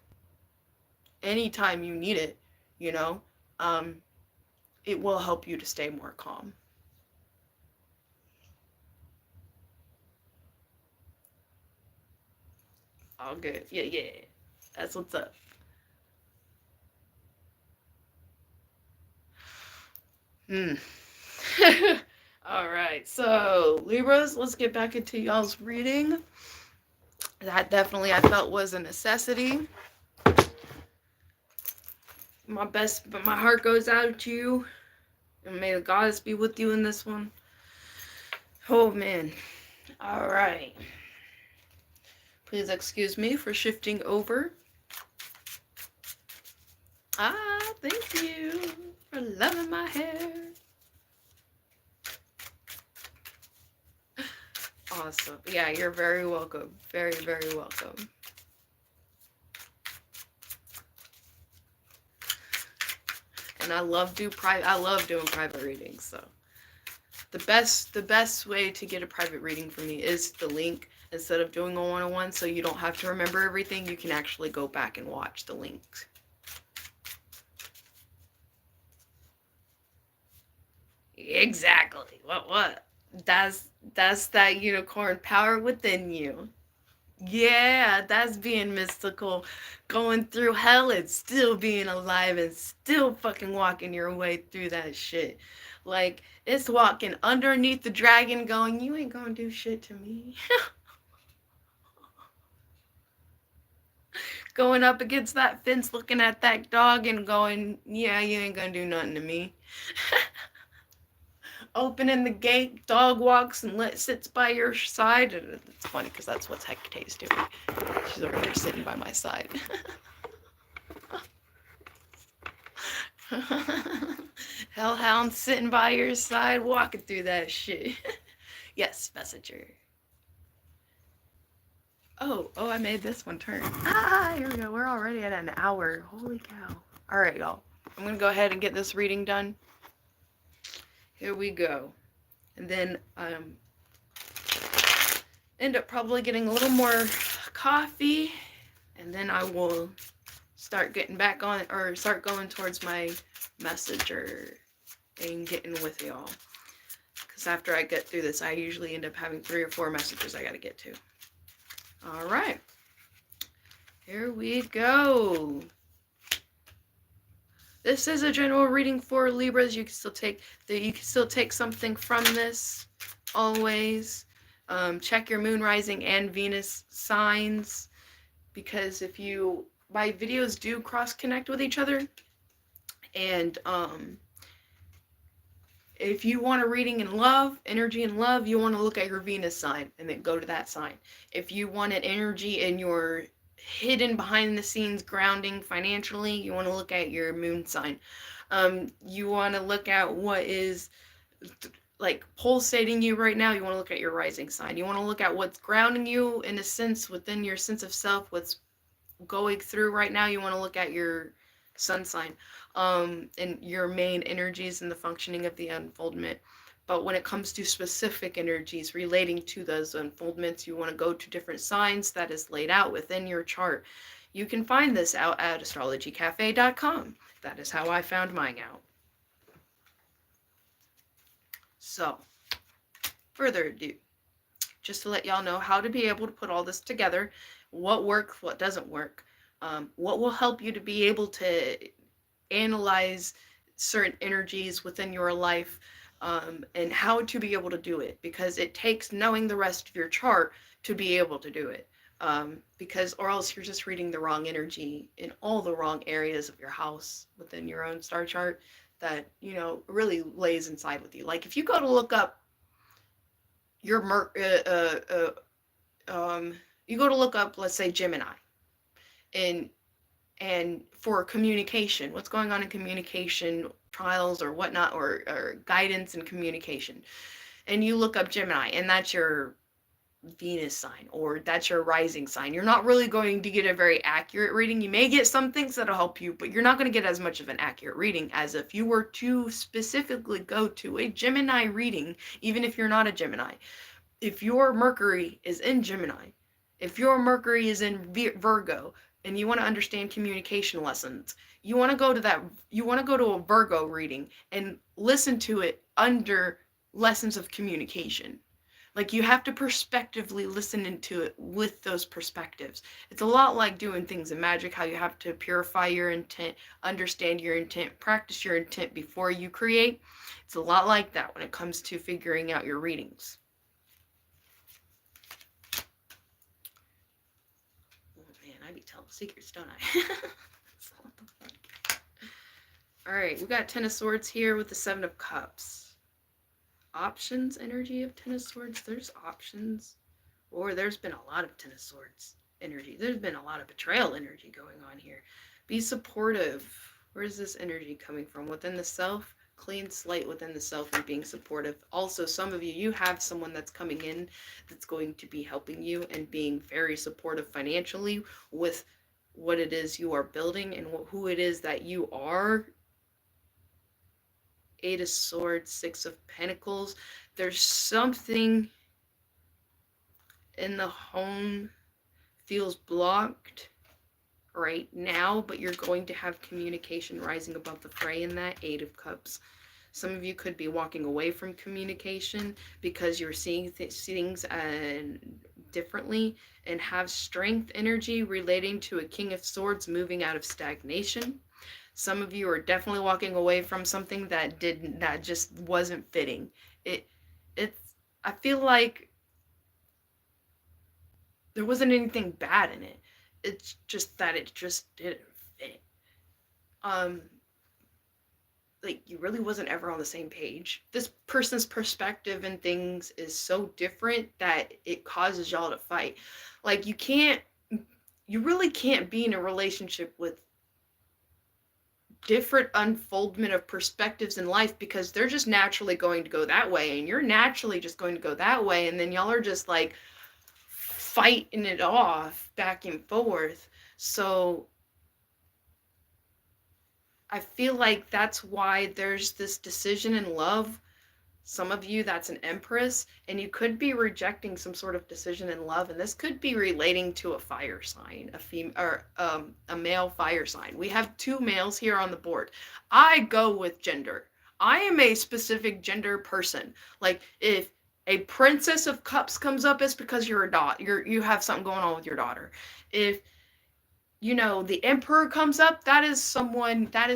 anytime you need it, you know, um, it will help you to stay more calm. All good. Yeah, yeah. That's what's up. Hmm. All right. So, Libras, let's get back into y'all's reading. That definitely I felt was a necessity. My best, but my heart goes out to you. And may the goddess be with you in this one. Oh, man. All right. Please excuse me for shifting over. Ah, thank you for loving my hair. Awesome. Yeah, you're very welcome. Very, very welcome. And I love doing private readings. So the best way to get a private reading from me is the link instead of doing a one-on-one. So you don't have to remember everything. You can actually go back and watch the links. Exactly. What? That's that unicorn power within you. Yeah, that's being mystical. Going through hell and still being alive and still fucking walking your way through that shit. Like, it's walking underneath the dragon going, you ain't gonna do shit to me. Going up against that fence looking at that dog and going, yeah, you ain't gonna do nothing to me. Opening the gate, dog walks and sits by your side. And it's funny because that's what Hecate's doing. She's over there sitting by my side. Hellhound sitting by your side, walking through that shit. Yes, messenger. Oh, I made this one turn. Ah, here we go. We're already at an hour. Holy cow. All right, y'all. I'm going to go ahead and get this reading done. Here we go. And then end up probably getting a little more coffee, and then I will start getting back on, or start going towards my messenger and getting with y'all. Because after I get through this, I usually end up having 3 or 4 messages I gotta get to. All right. Here we go. This is a general reading for Libras. You can still take something from this. Always check your moon, rising, and Venus signs, because my videos do cross connect with each other, and if you want a reading in love, energy in love, you want to look at your Venus sign and then go to that sign. If you want an energy in your hidden behind the scenes grounding financially, you want to look at your moon sign. You want to look at what is like pulsating you right now. You want to look at your rising sign. You want to look at what's grounding you in a sense within your sense of self, what's going through right now. You want to look at your sun sign, and your main energies and the functioning of the unfoldment. But when it comes to specific energies relating to those unfoldments, you want to go to different signs that is laid out within your chart. You can find this out at astrologycafe.com. That is how I found mine out. So, further ado, just to let y'all know how to be able to put all this together, what works, what doesn't work, what will help you to be able to analyze certain energies within your life, and how to be able to do it, because it takes knowing the rest of your chart to be able to do it. Because or else you're just reading the wrong energy in all the wrong areas of your house within your own star chart that, you know, really lays inside with you. Like if you go to look up your you go to look up, let's say, Gemini, and for communication, what's going on in communication, trials or whatnot, or guidance and communication, and you look up Gemini, and that's your Venus sign, or that's your rising sign, you're not really going to get a very accurate reading. You may get some things that'll help you, but you're not going to get as much of an accurate reading as if you were to specifically go to a Gemini reading, even if you're not a Gemini. If your Mercury is in Gemini, if your Mercury is in Virgo, and you want to understand communication lessons, you want to go to a Virgo reading and listen to it under lessons of communication. Like you have to perspectively listen into it with those perspectives. It's a lot like doing things in magic, how you have to purify your intent, understand your intent, practice your intent before you create. It's a lot like that when it comes to figuring out your readings. Oh man, I be telling secrets, don't I? Alright, we got Ten of Swords here with the Seven of Cups. Options energy of Ten of Swords. There's options. Or there's been a lot of Ten of Swords energy. There's been a lot of betrayal energy going on here. Be supportive. Where's this energy coming from? Within the self. Clean slate within the self and being supportive. Also, some of you have someone that's coming in that's going to be helping you and being very supportive financially with what it is you are building and who it is that you are. Eight of Swords, Six of Pentacles. There's something in the home feels blocked right now, but you're going to have communication rising above the fray in that. Eight of Cups. Some of you could be walking away from communication because you're seeing things differently, and have strength energy relating to a King of Swords moving out of stagnation. Some of you are definitely walking away from something that just wasn't fitting. I feel like there wasn't anything bad in it. It's just that it just didn't fit. Like you really wasn't ever on the same page. This person's perspective and things is so different that it causes y'all to fight. Like you really can't be in a relationship with different unfoldment of perspectives in life, because they're just naturally going to go that way and you're naturally just going to go that way, and then y'all are just like fighting it off back and forth. So I feel like that's why there's this decision in love. Some of you, that's an Empress, and you could be rejecting some sort of decision in love, and this could be relating to a fire sign, a male fire sign. We have two males here on the board. I go with gender. I am a specific gender person. Like if a Princess of Cups comes up, it's because you're a daughter. You have something going on with your daughter. If you know, the Emperor comes up, that is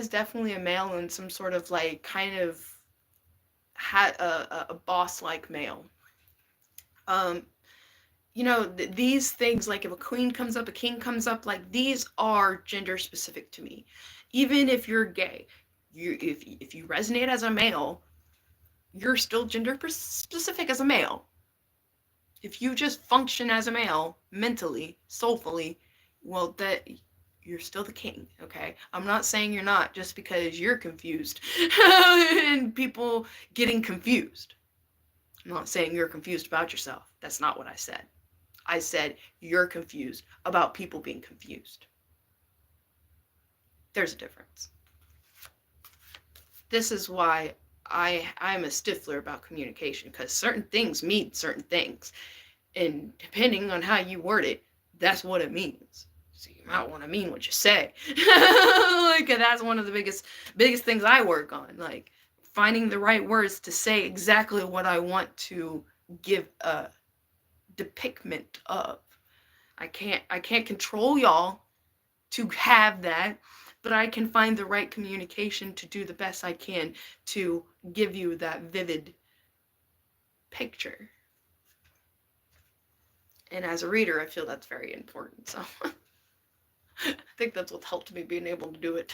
definitely a male and some sort of like kind of a boss-like male. You know, these things, like if a queen comes up, a king comes up, like these are gender specific to me. Even if you're gay, if you resonate as a male, you're still gender specific as a male. If you just function as a male mentally, soulfully, well, that you're still the king, okay? I'm not saying you're not just because you're confused and people getting confused. I'm not saying you're confused about yourself. That's not what I said. I said you're confused about people being confused. There's a difference. This is why I'm a stickler about communication, because certain things mean certain things. And depending on how you word it, that's what it means. So you might want to mean what you say. Like that's one of the biggest things I work on. Like finding the right words to say exactly what I want to give a depiction of. I can't control y'all to have that, but I can find the right communication to do the best I can to give you that vivid picture. And as a reader, I feel that's very important. So I think that's what helped me being able to do it.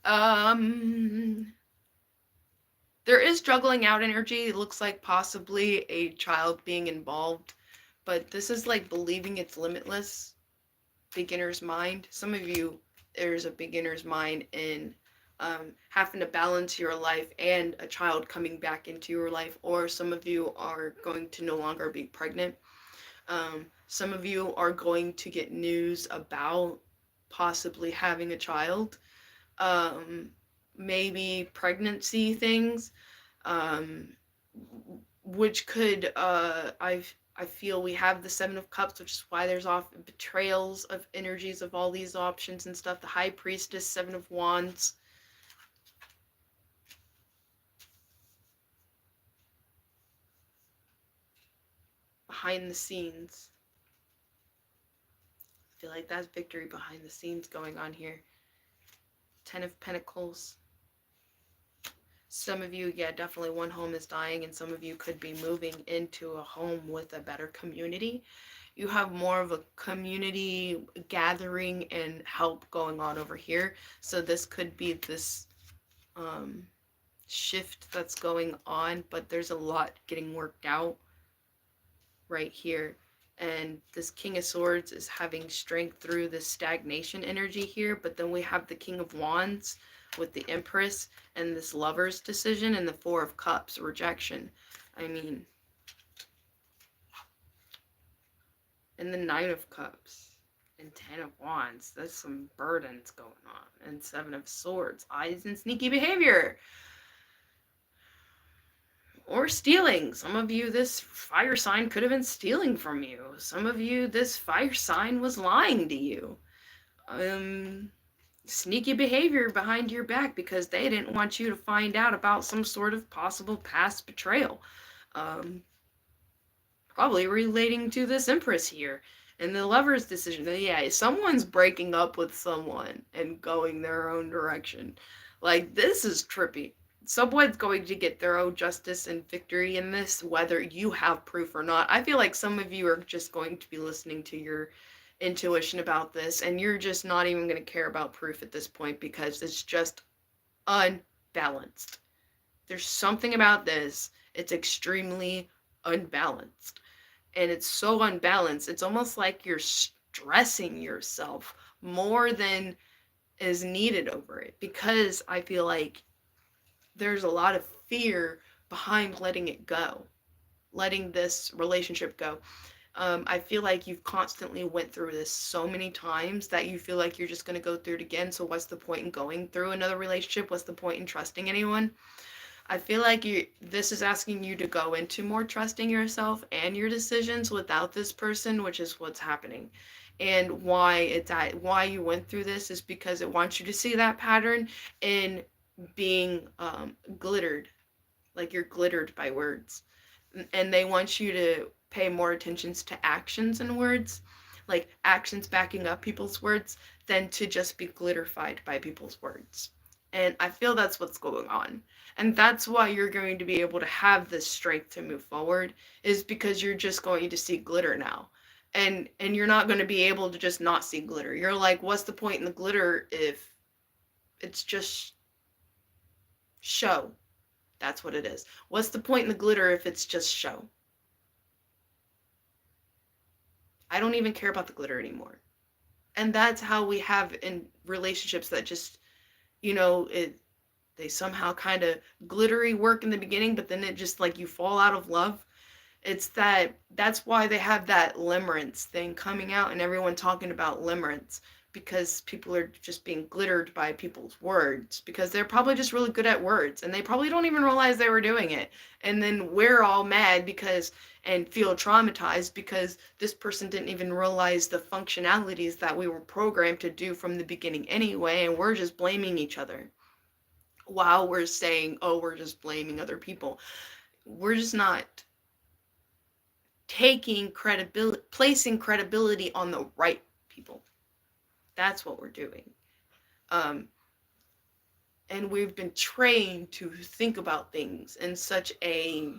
Um, there is juggling out energy. It looks like possibly a child being involved, but this is like believing it's limitless. Beginner's mind. Some of you, there's a beginner's mind in having to balance your life and a child coming back into your life, or some of you are going to no longer be pregnant. Some of you are going to get news about possibly having a child, um, maybe pregnancy things, um, which could I feel we have the Seven of Cups, which is why there's often betrayals of energies of all these options and stuff. The High Priestess, Seven of Wands. Behind the scenes. I feel like that's victory behind the scenes going on here. Ten of Pentacles. Some of you, yeah, definitely one home is dying, and some of you could be moving into a home with a better community. You have more of a community gathering and help going on over here. So this could be this shift that's going on, but there's a lot getting worked out right here. And this King of Swords is having strength through this stagnation energy here, but then we have the King of Wands with the Empress and this Lover's decision and the Four of Cups, rejection. I mean, and the Nine of Cups and Ten of Wands. There's some burdens going on. And Seven of Swords, eyes and sneaky behavior. Or stealing. Some of you, this fire sign could have been stealing from you. Some of you, this fire sign was lying to you. Sneaky behavior behind your back because they didn't want you to find out about some sort of possible past betrayal. Probably relating to this Empress here. And the Lover's decision. Yeah, someone's breaking up with someone and going their own direction. Like, this is trippy. Someone's going to get their own justice and victory in this, whether you have proof or not. I feel like some of you are just going to be listening to your intuition about this, and you're just not even going to care about proof at this point because it's just unbalanced. There's something about this, it's extremely unbalanced. And it's so unbalanced, it's almost like you're stressing yourself more than is needed over it, because I feel like there's a lot of fear behind letting it go, letting this relationship go. I feel like you've constantly went through this so many times that you feel like you're just going to go through it again. So what's the point in going through another relationship? What's the point in trusting anyone? I feel like this is asking you to go into more trusting yourself and your decisions without this person, which is what's happening. And why you went through this is because it wants you to see that pattern in being glittered, like you're glittered by words. And they want you to pay more attention to actions and words, like actions backing up people's words, than to just be glitterified by people's words. And I feel that's what's going on. And that's why you're going to be able to have this strength to move forward, is because you're just going to see glitter now. And you're not going to be able to just not see glitter. You're like, what's the point in the glitter if it's just show? That's what it is. What's the point in the glitter if it's just show? I don't even care about the glitter anymore. And that's how we have in relationships that just, they somehow kind of glittery work in the beginning, but then it just like you fall out of love. That's why they have that limerence thing coming out and everyone talking about limerence, because people are just being glittered by people's words, because they're probably just really good at words and they probably don't even realize they were doing it. And then we're all mad and feel traumatized because this person didn't even realize the functionalities that we were programmed to do from the beginning anyway, and we're just blaming each other while we're saying, oh, we're just blaming other people. We're just not placing credibility on the right people. That's what we're doing. And we've been trained to think about things in such a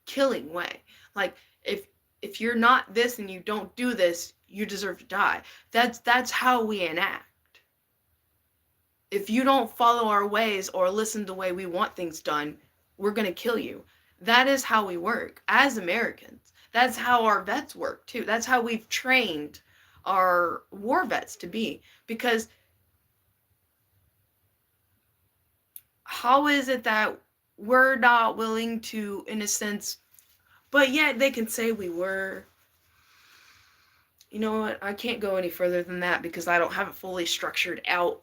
killing way. Like, if you're not this and you don't do this, you deserve to die. That's how we enact. If you don't follow our ways or listen to the way we want things done, we're going to kill you. That is how we work as Americans. That's how our vets work too. That's how we've trained our war vets to be. Because how is it that we're not willing to, in a sense, but yet they can say we were? You know what? I can't go any further than that because I don't have it fully structured out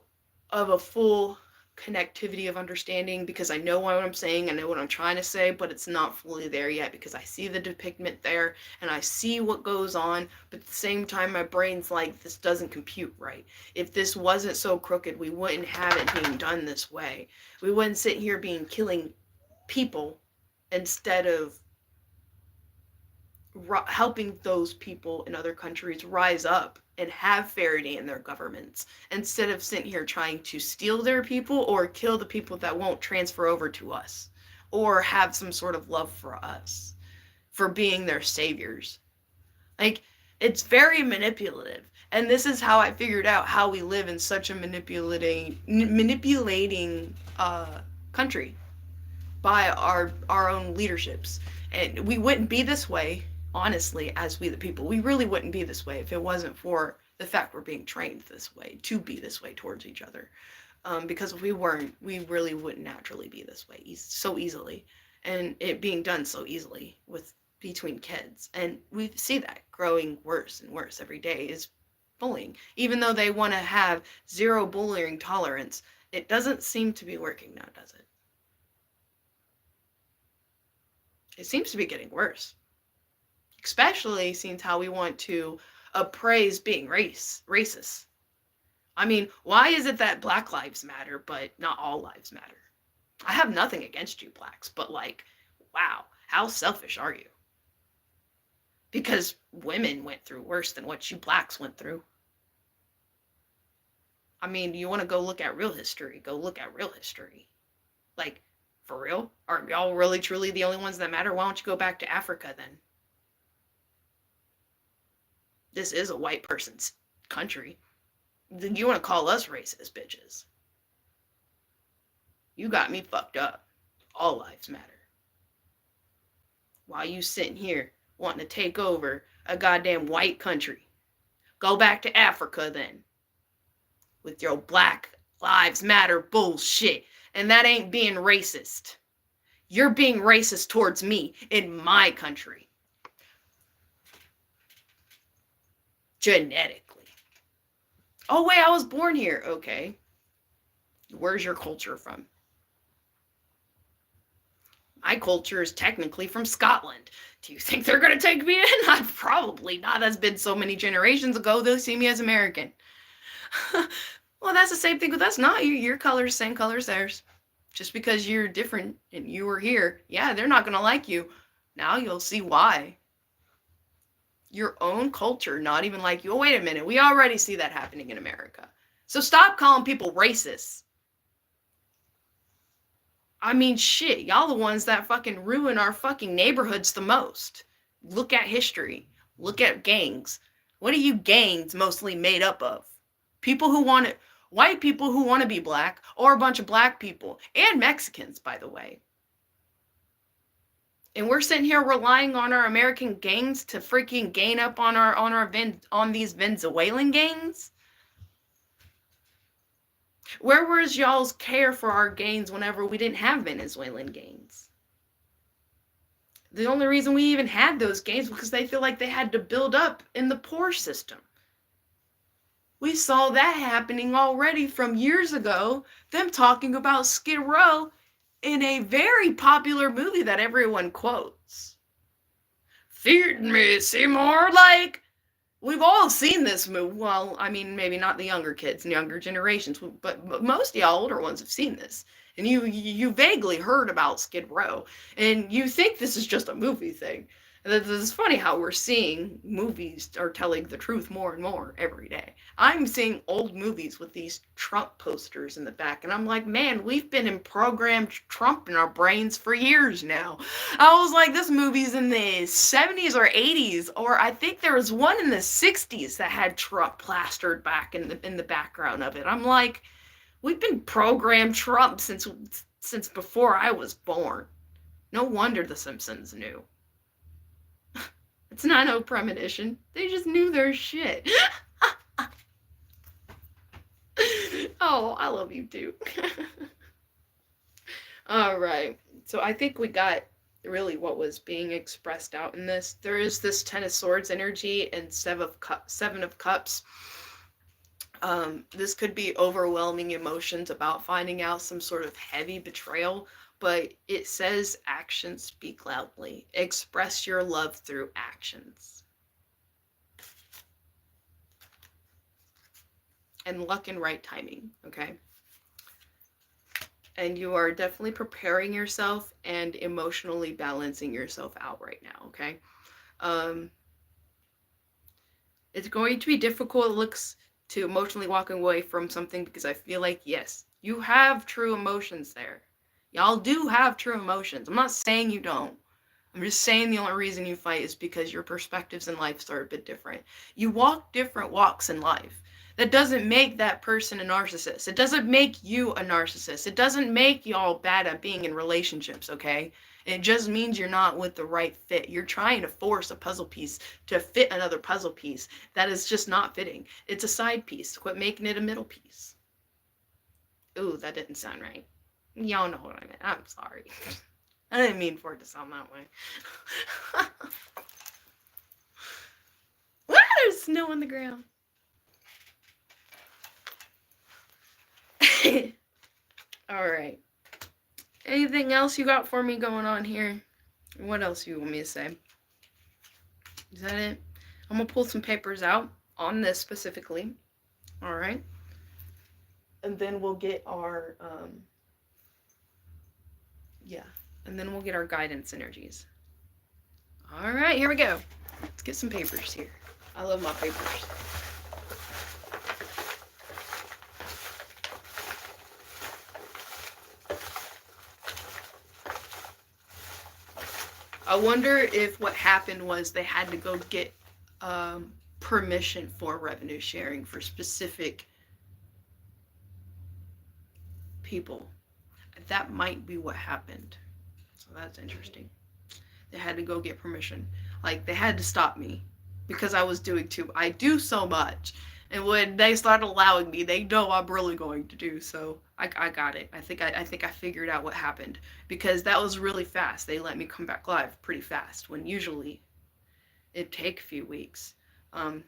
of a full connectivity of understanding, because I know what I'm saying, I know what I'm trying to say, but it's not fully there yet because I see the depictment there and I see what goes on, but at the same time my brain's like, this doesn't compute right. If this wasn't so crooked, we wouldn't have it being done this way. We wouldn't sit here killing people instead of helping those people in other countries rise up and have fairness in their governments, instead of sitting here trying to steal their people or kill the people that won't transfer over to us or have some sort of love for us for being their saviors. Like, it's very manipulative. And this is how I figured out how we live in such a manipulating country by our own leaderships. And we wouldn't be this way, honestly, as we the people. We really wouldn't be this way if it wasn't for the fact we're being trained this way, to be this way towards each other. Because if we weren't, we really wouldn't naturally be this way so easily. And it being done so easily between kids. And we see that growing worse and worse every day is bullying. Even though they want to have zero bullying tolerance, it doesn't seem to be working now, does it? It seems to be getting worse. Especially since how we want to appraise being racist. I mean, why is it that Black lives matter, but not all lives matter? I have nothing against you blacks, but like, wow, how selfish are you? Because women went through worse than what you blacks went through. I mean, do you want to go look at real history? Go look at real history. Like, for real? Are y'all really truly the only ones that matter? Why don't you go back to Africa then? This is a white person's country. You want to call us racist, bitches? You got me fucked up. All lives matter. Why you sitting here wanting to take over a goddamn white country? Go back to Africa then. With your Black Lives Matter bullshit. And that ain't being racist. You're being racist towards me in my country. Genetically. Oh, wait, I was born here. Okay. Where's your culture from? My culture is technically from Scotland. Do you think they're going to take me in? Probably not. That's been so many generations ago, they'll see me as American. Well, that's the same thing with us. Not your color's same color as theirs. Just because you're different and you were here, yeah, they're not going to like you. Now you'll see why. Your own culture not even like you. Oh, wait a minute. We already see that happening in America. So stop calling people racist. I mean, shit. Y'all the ones that fucking ruin our fucking neighborhoods the most. Look at history. Look at gangs. What are you gangs mostly made up of? People who want it. White people who want to be black, or a bunch of black people, and Mexicans, by the way. And we're sitting here relying on our American gangs to freaking gain up on these Venezuelan gangs. Where was y'all's care for our gangs whenever we didn't have Venezuelan gangs? The only reason we even had those gangs was because they feel like they had to build up in the poor system. We saw that happening already from years ago, them talking about Skid Row in a very popular movie that everyone quotes. Feed me, Seymour. Like, we've all seen this movie. Well, I mean, maybe not the younger kids and younger generations, but most of y'all older ones have seen this. And you vaguely heard about Skid Row. And you think this is just a movie thing. It's funny how we're seeing movies are telling the truth more and more every day. I'm seeing old movies with these Trump posters in the back, and I'm like, man, we've been in programmed Trump in our brains for years now. I was like, this movie's in the 70s or 80s, or I think there was one in the 60s that had Trump plastered back in the background of it. I'm like, we've been programmed Trump since before I was born. No wonder The Simpsons knew. It's not no premonition. They just knew their shit. Oh, I love you too. All right. So I think we got really what was being expressed out in this. There is this Ten of Swords energy and Seven of Cups. This could be overwhelming emotions about finding out some sort of heavy betrayal, but it says actions speak loudly. Express your love through actions. And luck and right timing, okay? And you are definitely preparing yourself and emotionally balancing yourself out right now, okay? It's going to be difficult, it looks, to emotionally walk away from something, because I feel like, yes, you have true emotions there. Y'all do have true emotions. I'm not saying you don't. I'm just saying the only reason you fight is because your perspectives in life are a bit different. You walk different walks in life. That doesn't make that person a narcissist. It doesn't make you a narcissist. It doesn't make y'all bad at being in relationships, okay? It just means you're not with the right fit. You're trying to force a puzzle piece to fit another puzzle piece that is just not fitting. It's a side piece. Quit making it a middle piece. Ooh, that didn't sound right. Y'all know what I meant. I'm sorry. I didn't mean for it to sound that way. There's snow on the ground. Alright. Anything else you got for me going on here? What else do you want me to say? Is that it? I'm going to pull some papers out on this specifically. Alright. And then we'll get our, and then we'll get our guidance energies. Alright, here we go. Let's get some papers here. I love my papers. I wonder if what happened was they had to go get permission for revenue sharing for specific people. That might be what happened. So that's interesting. They had to go get permission. Like, they had to stop me because I was doing too. I do so much. And when they start allowing me, they know I'm really going to do. So I got it. I think I figured out what happened, because that was really fast. They let me come back live pretty fast, when usually it'd take a few weeks. Wow.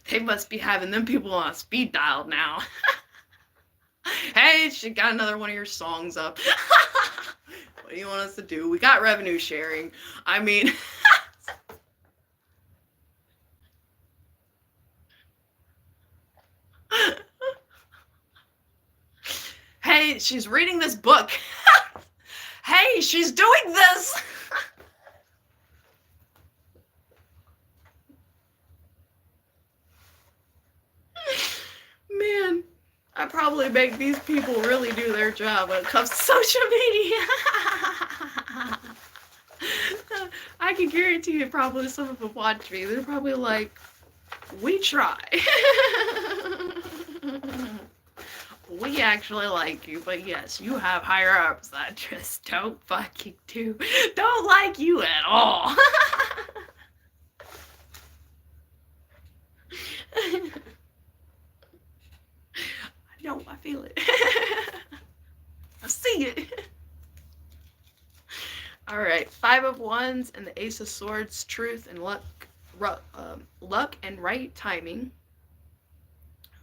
They must be having them people on speed dial now. Hey, she got another one of your songs up. What do you want us to do? We got revenue sharing. I mean... Hey, she's reading this book. Hey, she's doing this. Man, I probably make these people really do their job when it comes to social media. I can guarantee you probably some of them watch me. They're probably like, we try. We actually like you, but yes, you have higher ups that just don't fucking don't like you at all. I know, I feel it. I see it. Alright, 5 of Wands and the Ace of Swords, truth and luck and right timing.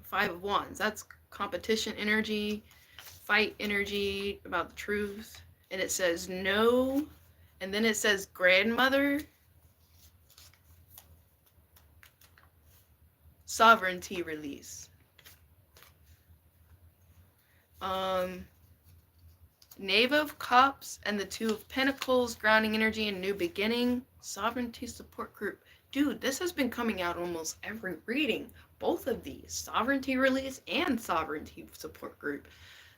5 of Wands, that's competition energy, fight energy, about the truth. And it says no, and then it says grandmother, sovereignty release. Knave of Cups and the Two of Pentacles, grounding energy and new beginning, sovereignty support group. Dude, this has been coming out almost every reading. Both of these, sovereignty release and sovereignty support group.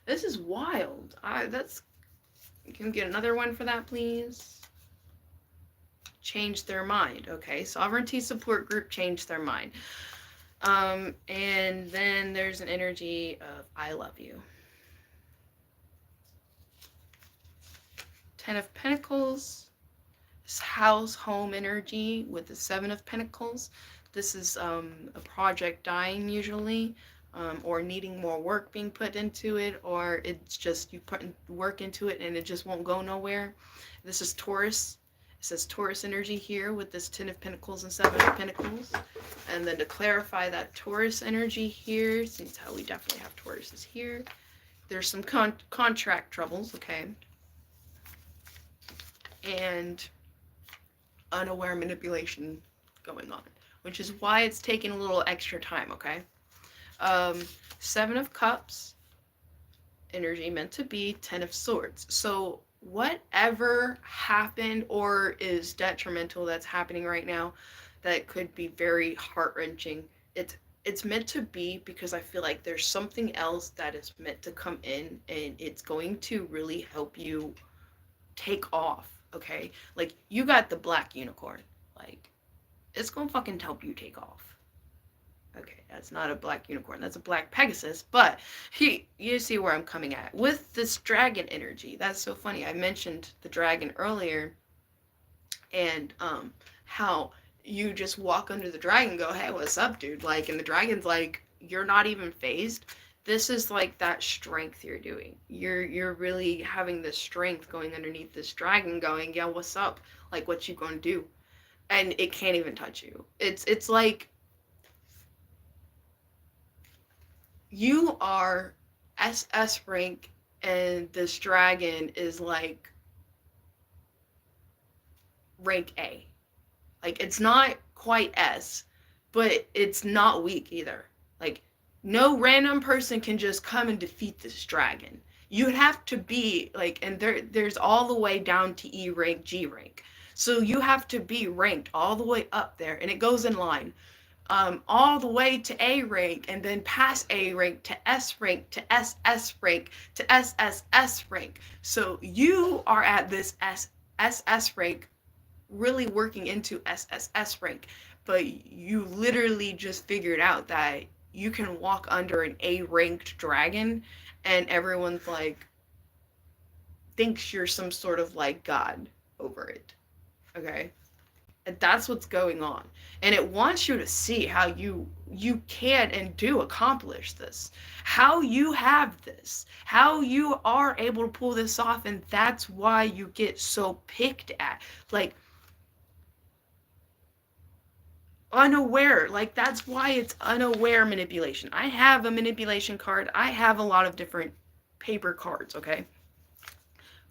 This is wild. Can we get another one for that, please? Change their mind. Okay, sovereignty support group, change their mind. And then there's an energy of I love you. Ten of Pentacles, house, home energy with the Seven of Pentacles. This is a project dying usually, or needing more work being put into it, or it's just you put work into it and it just won't go nowhere. This is Taurus. It says Taurus energy here with this Ten of Pentacles and Seven of Pentacles. And then to clarify that Taurus energy here, since how we definitely have Tauruses here, there's some contract troubles, okay? And unaware manipulation going on, which is why it's taking a little extra time, okay? Seven of Cups, energy meant to be, Ten of Swords. So whatever happened or is detrimental that's happening right now, that could be very heart-wrenching, it's meant to be, because I feel like there's something else that is meant to come in and it's going to really help you take off. Okay, like you got the black unicorn, like it's gonna fucking help you take off. Okay, that's not a black unicorn, that's a black Pegasus, but you see where I'm coming at with this dragon energy. That's so funny. I mentioned the dragon earlier, and how you just walk under the dragon and go, hey, what's up, dude? Like, and the dragon's like, you're not even phased. This is like that strength you're doing. You're really having this strength going underneath this dragon going, yeah, what's up? Like, what you gonna do? And it can't even touch you. It's like you are SS rank and this dragon is like rank A. Like, it's not quite S, but it's not weak either. Like, no random person can just come and defeat this dragon. You have to be like, and there's all the way down to E rank, G rank. So you have to be ranked all the way up there, and it goes in line. All the way to A rank, and then past A rank to S rank to SS rank to SSS rank. So you are at this SS rank, really working into SSS rank, but you literally just figured out that you can walk under an A-ranked dragon and everyone's like, thinks you're some sort of like god over it. Okay? And that's what's going on. And it wants you to see how you can and do accomplish this. How you have this. How you are able to pull this off, and that's why you get so picked at. Like, unaware, like that's why it's unaware manipulation. I have a manipulation card. I have a lot of different paper cards, okay?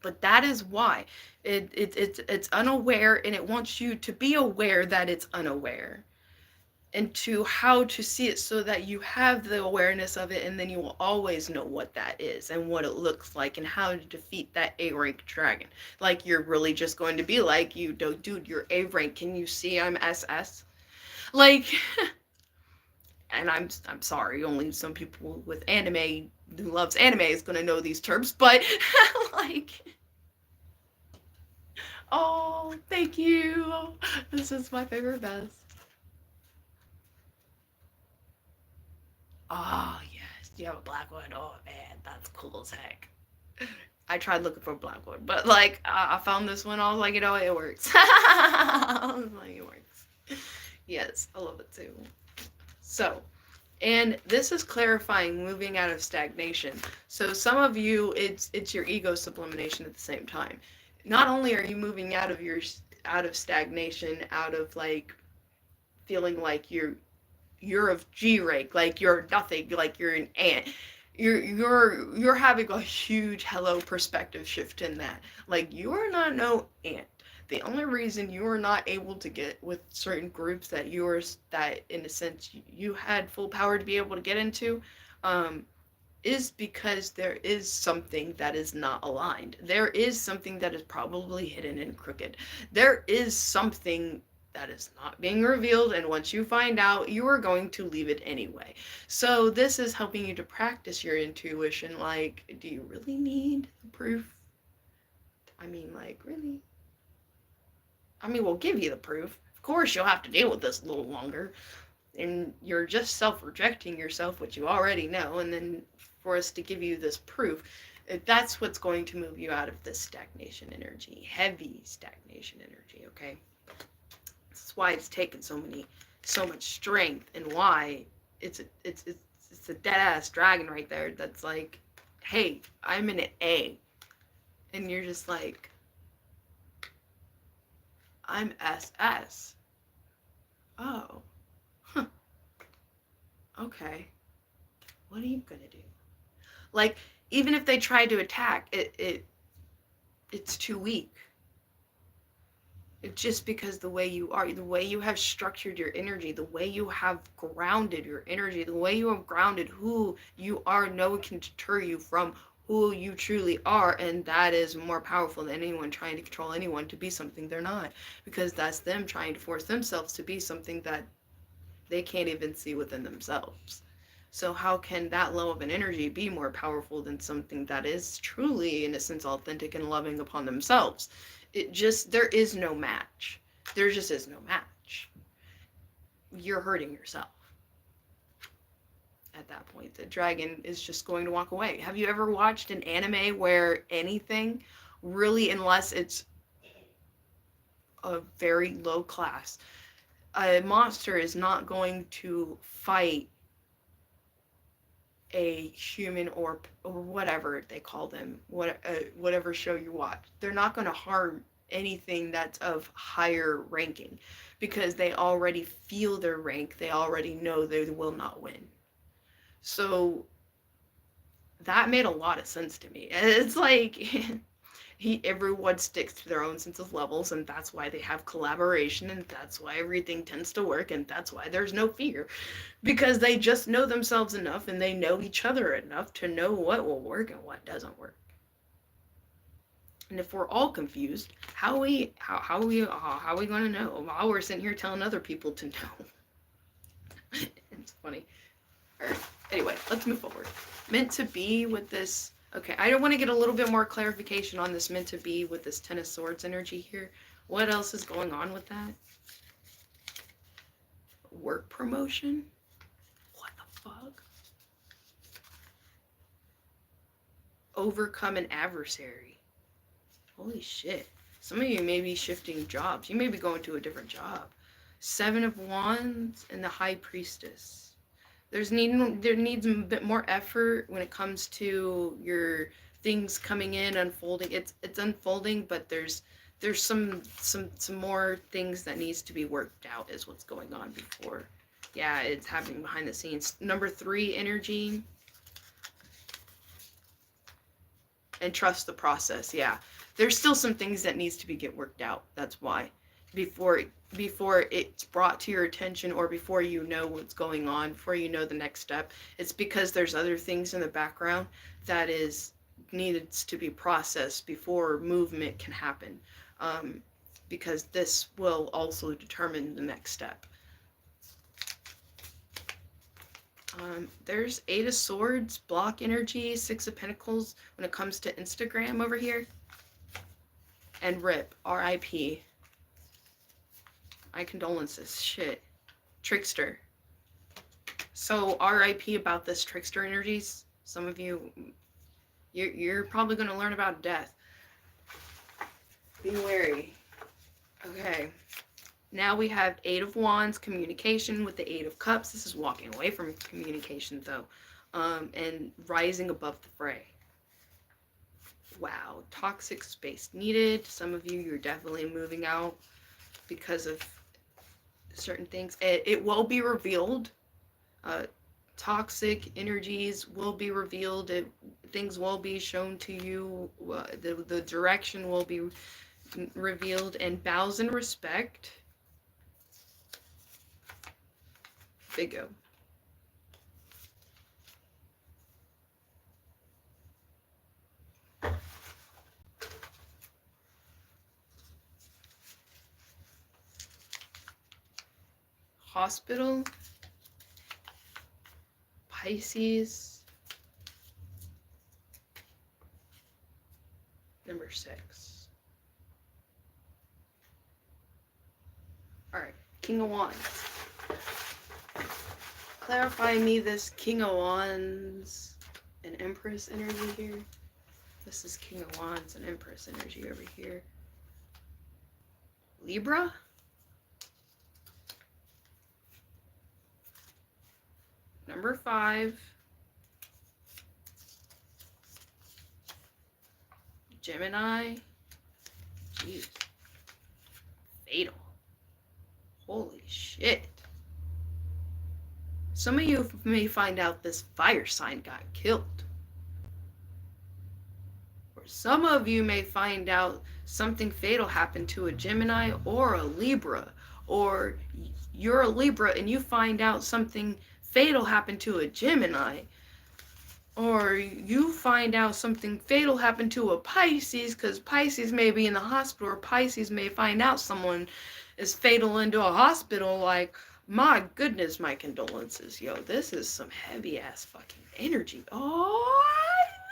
But that is why it's unaware, and it wants you to be aware that it's unaware, and to how to see it so that you have the awareness of it, and then you will always know what that is and what it looks like and how to defeat that A rank dragon. Like, you're really just going to be like, you dude, you're A rank, can you see I'm SS? Like, and I'm sorry, only some people with anime who loves anime is gonna know these terms, but like, oh, thank you. This is my favorite best. Oh yes, you have a black one. Oh man, that's cool as heck. I tried looking for a black one, but like I found this one. I was like, you know, it works. I was like, it works. Yes, I love it too. So, and this is clarifying moving out of stagnation. So some of you, it's your ego sublimation at the same time. Not only are you moving out of stagnation, out of like feeling like you're of G rank, like you're nothing, like you're an ant. You're having a huge hello perspective shift in that. Like, you are not no ant. The only reason you are not able to get with certain groups that in a sense you had full power to be able to get into, is because there is something that is not aligned. There is something that is probably hidden and crooked. There is something that is not being revealed, and once you find out, you are going to leave it anyway. So this is helping you to practice your intuition. Like, do you really need the proof? I mean, like, really? I mean, we'll give you the proof. Of course, you'll have to deal with this a little longer. And you're just self-rejecting yourself, which you already know, and then for us to give you this proof, that's what's going to move you out of this stagnation energy, heavy stagnation energy, okay? That's why it's taken so much strength, and why it's a dead-ass dragon right there that's like, hey, I'm in an A, and you're just like, I'm SS. Oh. Huh. Okay. What are you gonna do? Like, even if they try to attack, it's too weak. It's just because the way you are, the way you have structured your energy, the way you have grounded your energy, the way you have grounded who you are, no one can deter you from who you truly are, and that is more powerful than anyone trying to control anyone to be something they're not, because that's them trying to force themselves to be something that they can't even see within themselves. So how can that low of an energy be more powerful than something that is truly, in a sense, authentic and loving upon themselves? It just, there is no match. There just is no match. You're hurting yourself. At that point, the dragon is just going to walk away. Have you ever watched an anime where anything, really, unless it's a very low class, a monster is not going to fight a human or whatever they call them, whatever show you watch. They're not going to harm anything that's of higher ranking, because they already feel their rank. They already know they will not win. So that made a lot of sense to me. It's like everyone sticks to their own sense of levels, and that's why they have collaboration, and that's why everything tends to work, and that's why there's no fear, because they just know themselves enough, and they know each other enough to know what will work and what doesn't work. And if we're all confused, how are we going to know while we're sitting here telling other people to know? It's funny. All right. Anyway, let's move forward. Meant to be with this. Okay, I want to get a little bit more clarification on this meant to be with this Ten of Swords energy here. What else is going on with that? Work promotion? What the fuck? Overcome an adversary. Holy shit. Some of you may be shifting jobs. You may be going to a different job. Seven of Wands and the High Priestess. There needs a bit more effort when it comes to your things coming in, unfolding. It's unfolding, but there's some more things that needs to be worked out is what's going on before. Yeah, it's happening behind the scenes. Number 3 energy. And trust the process. Yeah, there's still some things that needs to get worked out. That's why. Before it's brought to your attention, or before you know what's going on, before you know the next step, it's because there's other things in the background that is needed to be processed before movement can happen, because this will also determine the next step. There's 8 of Swords, block energy, 6 of Pentacles when it comes to Instagram over here, and RIP, R.I.P. My condolences. Shit. Trickster. So R.I.P. about this trickster energies. Some of you, you're probably going to learn about death. Be wary. Okay. Now we have 8 of Wands, communication with the 8 of Cups. This is walking away from communication though. And rising above the fray. Wow. Toxic space needed. Some of you, you're definitely moving out because of certain things. It will be revealed. Toxic energies will be revealed. Things will be shown to you. The direction will be revealed. And bows and respect. Big O. hospital, Pisces, number 6. Alright, King of Wands. Clarify me this King of Wands and Empress energy here. This is King of Wands and Empress energy over here. Libra? Number 5. Gemini. Jeez. Fatal. Holy shit. Some of you may find out this fire sign got killed. Or some of you may find out something fatal happened to a Gemini or a Libra. Or you're a Libra and you find out something fatal happened to a Gemini. Or you find out something fatal happened to a Pisces, because Pisces may be in the hospital, or Pisces may find out someone is fatal into a hospital. Like, my goodness, my condolences. Yo, this is some heavy ass fucking energy. Oh,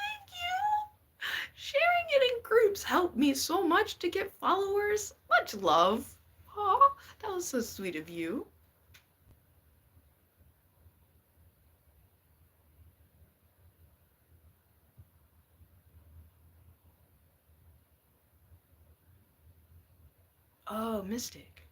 thank you. Sharing it in groups helped me so much to get followers. Much love. Oh, that was so sweet of you. Oh, Mystic.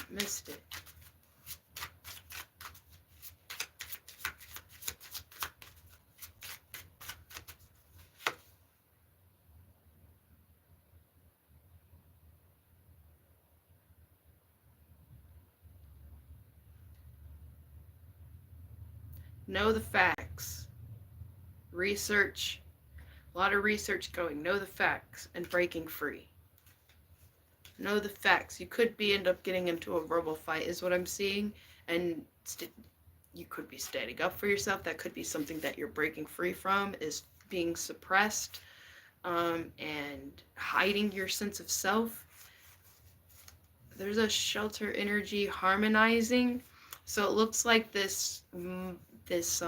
Mystic. Know the facts. Research. A lot of research going. Know the facts and breaking free. Know the facts. You could end up getting into a verbal fight is what I'm seeing. And you could be standing up for yourself. That could be something that you're breaking free from, is being suppressed and hiding your sense of self. There's a shelter energy harmonizing. So it looks like this it's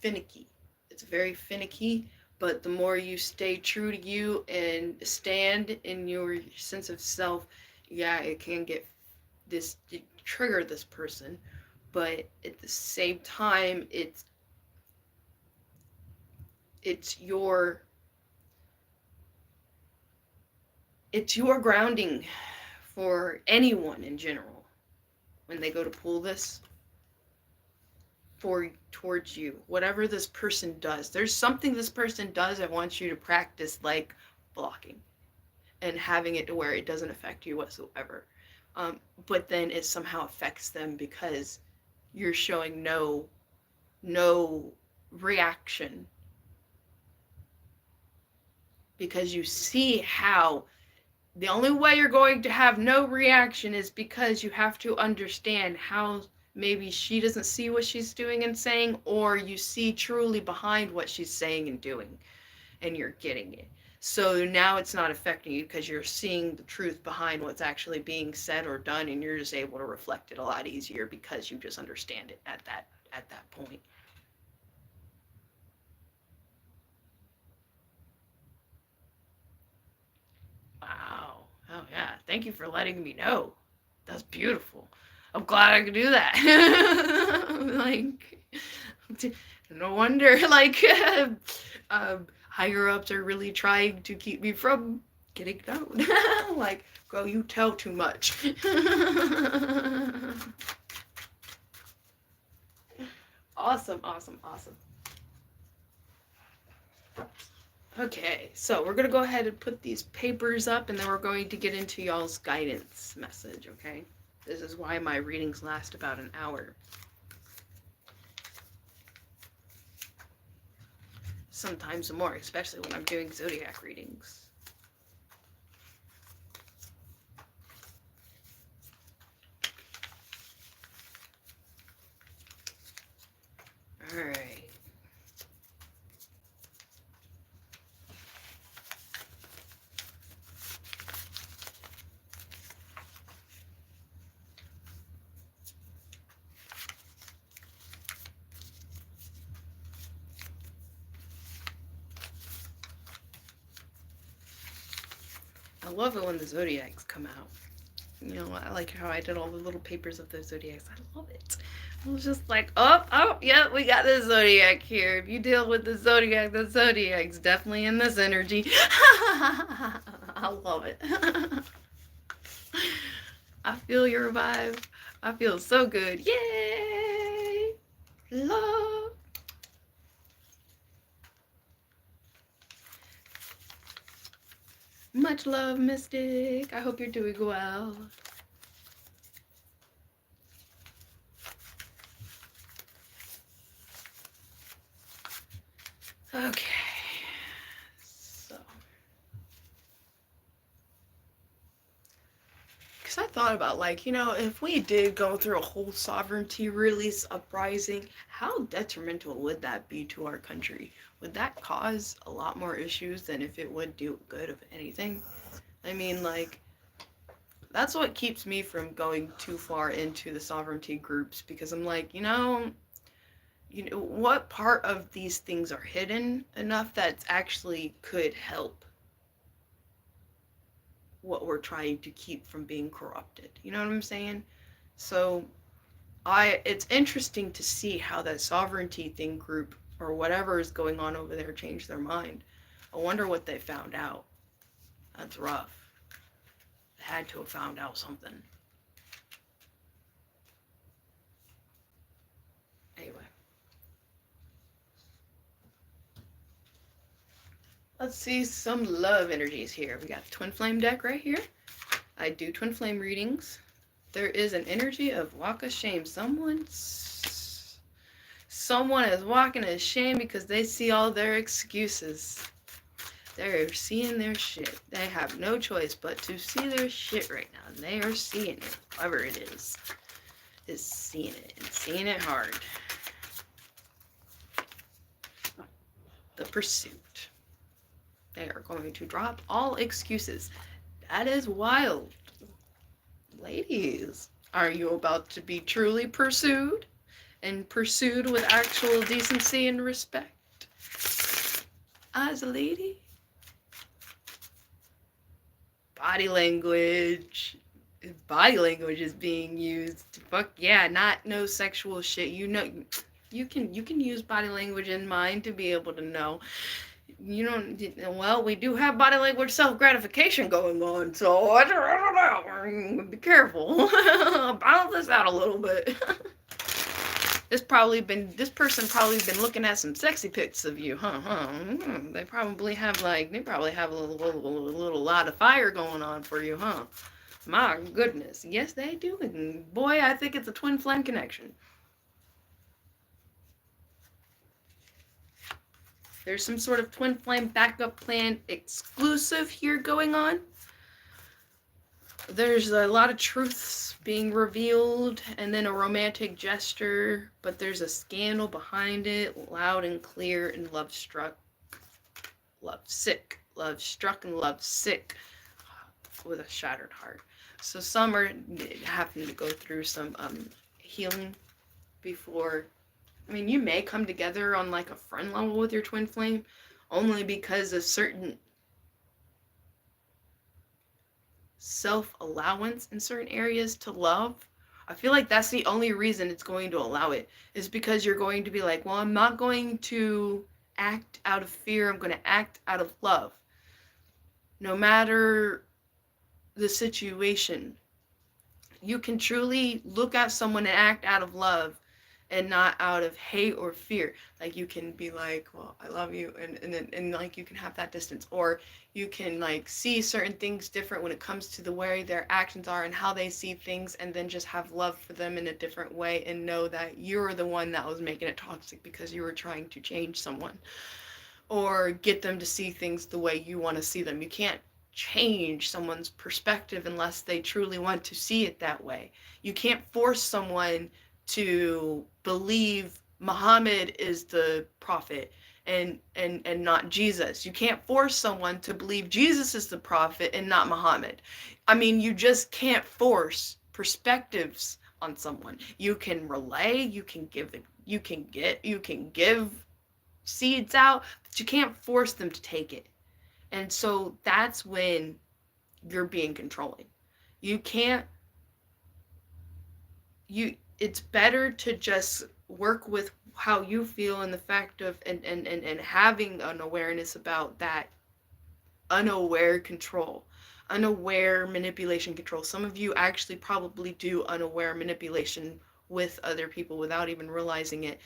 finicky. It's very finicky, but the more you stay true to you and stand in your sense of self, yeah, it can trigger this person, but at the same time, it's your grounding for anyone in general when they go to pull this towards you. Whatever this person does, there's something this person does that wants you to practice, like blocking and having it to where it doesn't affect you whatsoever. But then it somehow affects them because you're showing no reaction, because you see how the only way you're going to have no reaction is because you have to understand how maybe she doesn't see what she's doing and saying, or you see truly behind what she's saying and doing, and you're getting it. So now it's not affecting you because you're seeing the truth behind what's actually being said or done, and you're just able to reflect it a lot easier because you just understand it at that point. Wow. Oh yeah. Thank you for letting me know. That's beautiful. I'm glad I could do that. Like, no wonder, like, higher ups are really trying to keep me from getting known. Like, girl, you tell too much. Awesome, awesome, awesome. Okay, so we're going to go ahead and put these papers up, and then we're going to get into y'all's guidance message, okay? This is why my readings last about an hour. Sometimes more, especially when I'm doing zodiac readings. I love it when the zodiacs come out. You know, I like how I did all the little papers of the zodiacs. I love it. I was just like, yeah, we got the zodiac here. If you deal with the zodiac's definitely in this energy. I love it. I feel your vibe. I feel so good. Yay! Love. Much love, Mystic. I hope you're doing well. Okay. So. Because I thought about, like, you know, if we did go through a whole sovereignty release uprising, how detrimental would that be to our country? Would that cause a lot more issues than if it would do good of anything? I mean, like, that's what keeps me from going too far into the sovereignty groups, because I'm like, what part of these things are hidden enough that actually could help what we're trying to keep from being corrupted? You know what I'm saying? So it's interesting to see how that sovereignty thing group or whatever is going on over there changed their mind. I wonder what they found out. That's rough. They had to have found out something. Anyway. Let's see some love energies here. We got the Twin Flame deck right here. I do Twin Flame readings. There is an energy of walk of shame. Someone is walking in shame because they see all their excuses. They're seeing their shit. They have no choice but to see their shit right now. And they are seeing it. Whoever it is seeing it and seeing it hard. The Pursuit. They are going to drop all excuses. That is wild. Ladies, are you about to be truly pursued? And pursued with actual decency and respect? As a lady? Body language. Body language is being used. Fuck yeah, not no sexual shit. You know, you can use body language in mind to be able to know. You don't, well, we do have body language self-gratification going on, so I don't know. Be careful. Balance this out a little bit. This person probably been looking at some sexy pics of you, huh? They probably have a little lot of fire going on for you, huh? My goodness. Yes, they do. And boy, I think it's a twin flame connection. There's some sort of twin flame backup plan exclusive here going on. There's a lot of truths being revealed and then a romantic gesture, but there's a scandal behind it, loud and clear, and love struck, love sick, love struck and love sick with a shattered heart. So some are having to go through some healing before. I mean, you may come together on like a friend level with your twin flame only because of certain self-allowance in certain areas to love. I feel like that's the only reason it's going to allow it, is because you're going to be like, well, I'm not going to act out of fear. I'm going to act out of love. No matter the situation, you can truly look at someone and act out of love and not out of hate or fear. Like, you can be like, well, I love you, and like, you can have that distance, or you can like see certain things different when it comes to the way their actions are and how they see things, and then just have love for them in a different way and know that you're the one that was making it toxic because you were trying to change someone or get them to see things the way you want to see them. You can't change someone's perspective unless they truly want to see it that way. You can't force someone to believe Muhammad is the prophet and not Jesus. You can't force someone to believe Jesus is the prophet and not Muhammad. I mean, you just can't force perspectives on someone. You can relay, you can give seeds out, but you can't force them to take it. And so that's when you're being controlling. You can't you it's better to just work with how you feel and the fact of and having an awareness about that unaware control, unaware manipulation control. Some of you actually probably do unaware manipulation with other people without even realizing it.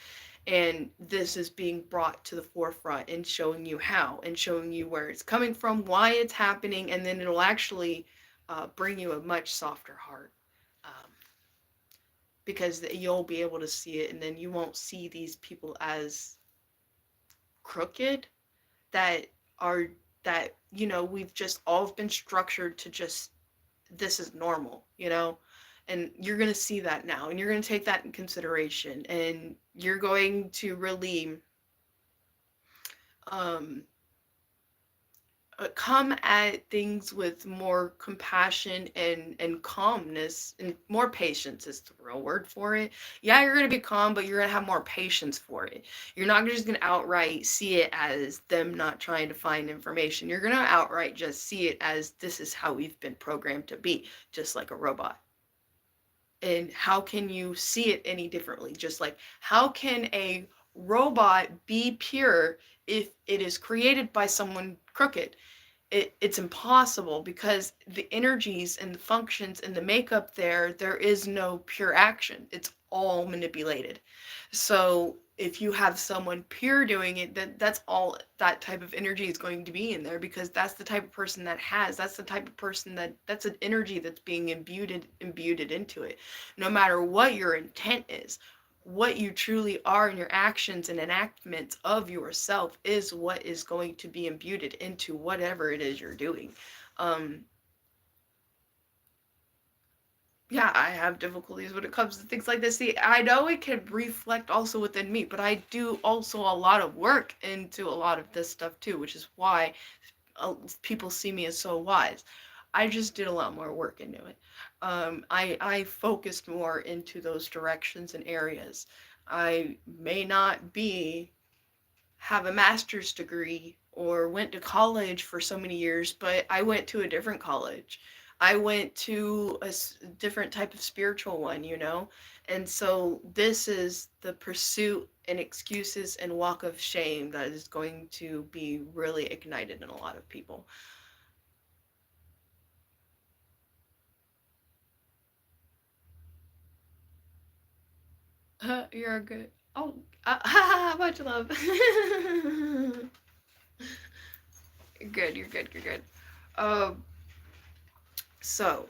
And this is being brought to the forefront and showing you how and showing you where it's coming from, why it's happening, and then it'll actually bring you a much softer heart. Um, because you'll be able to see it, and then you won't see these people as crooked that are that we've just all been structured to just this is normal, and you're going to see that now, and you're going to take that in consideration, and you're going to really um come at things with more compassion and calmness, and more patience is the real word for it. Yeah, you're going to be calm, but you're going to have more patience for it. You're not just going to outright see it as them not trying to find information. You're going to outright just see it as this is how we've been programmed to be, just like a robot. And how can you see it any differently? Just like, how can a robot be pure if it is created by someone crooked? It's impossible, because the energies and the functions and the makeup there is no pure action. It's all manipulated. So if you have someone pure doing it, that's all that type of energy is going to be in there, because that's the type of person that's the type of person that's an energy that's being imbued into it. No matter what your intent is, what you truly are in your actions and enactments of yourself is what is going to be imbued into whatever it is you're doing. Um, yeah, I have difficulties when it comes to things like this. See, I know it can reflect also within me, but I do also a lot of work into a lot of this stuff too, which is why people see me as so wise. I just did a lot more work into it. I focused more into those directions and areas. I may not be have a master's degree or went to college for so many years, but I went to a different college. I went to a different type of spiritual one. And so this is the pursuit and excuses and walk of shame that is going to be really ignited in a lot of people. You're good. Oh, much love. You're good. You're good. You're good. Um, so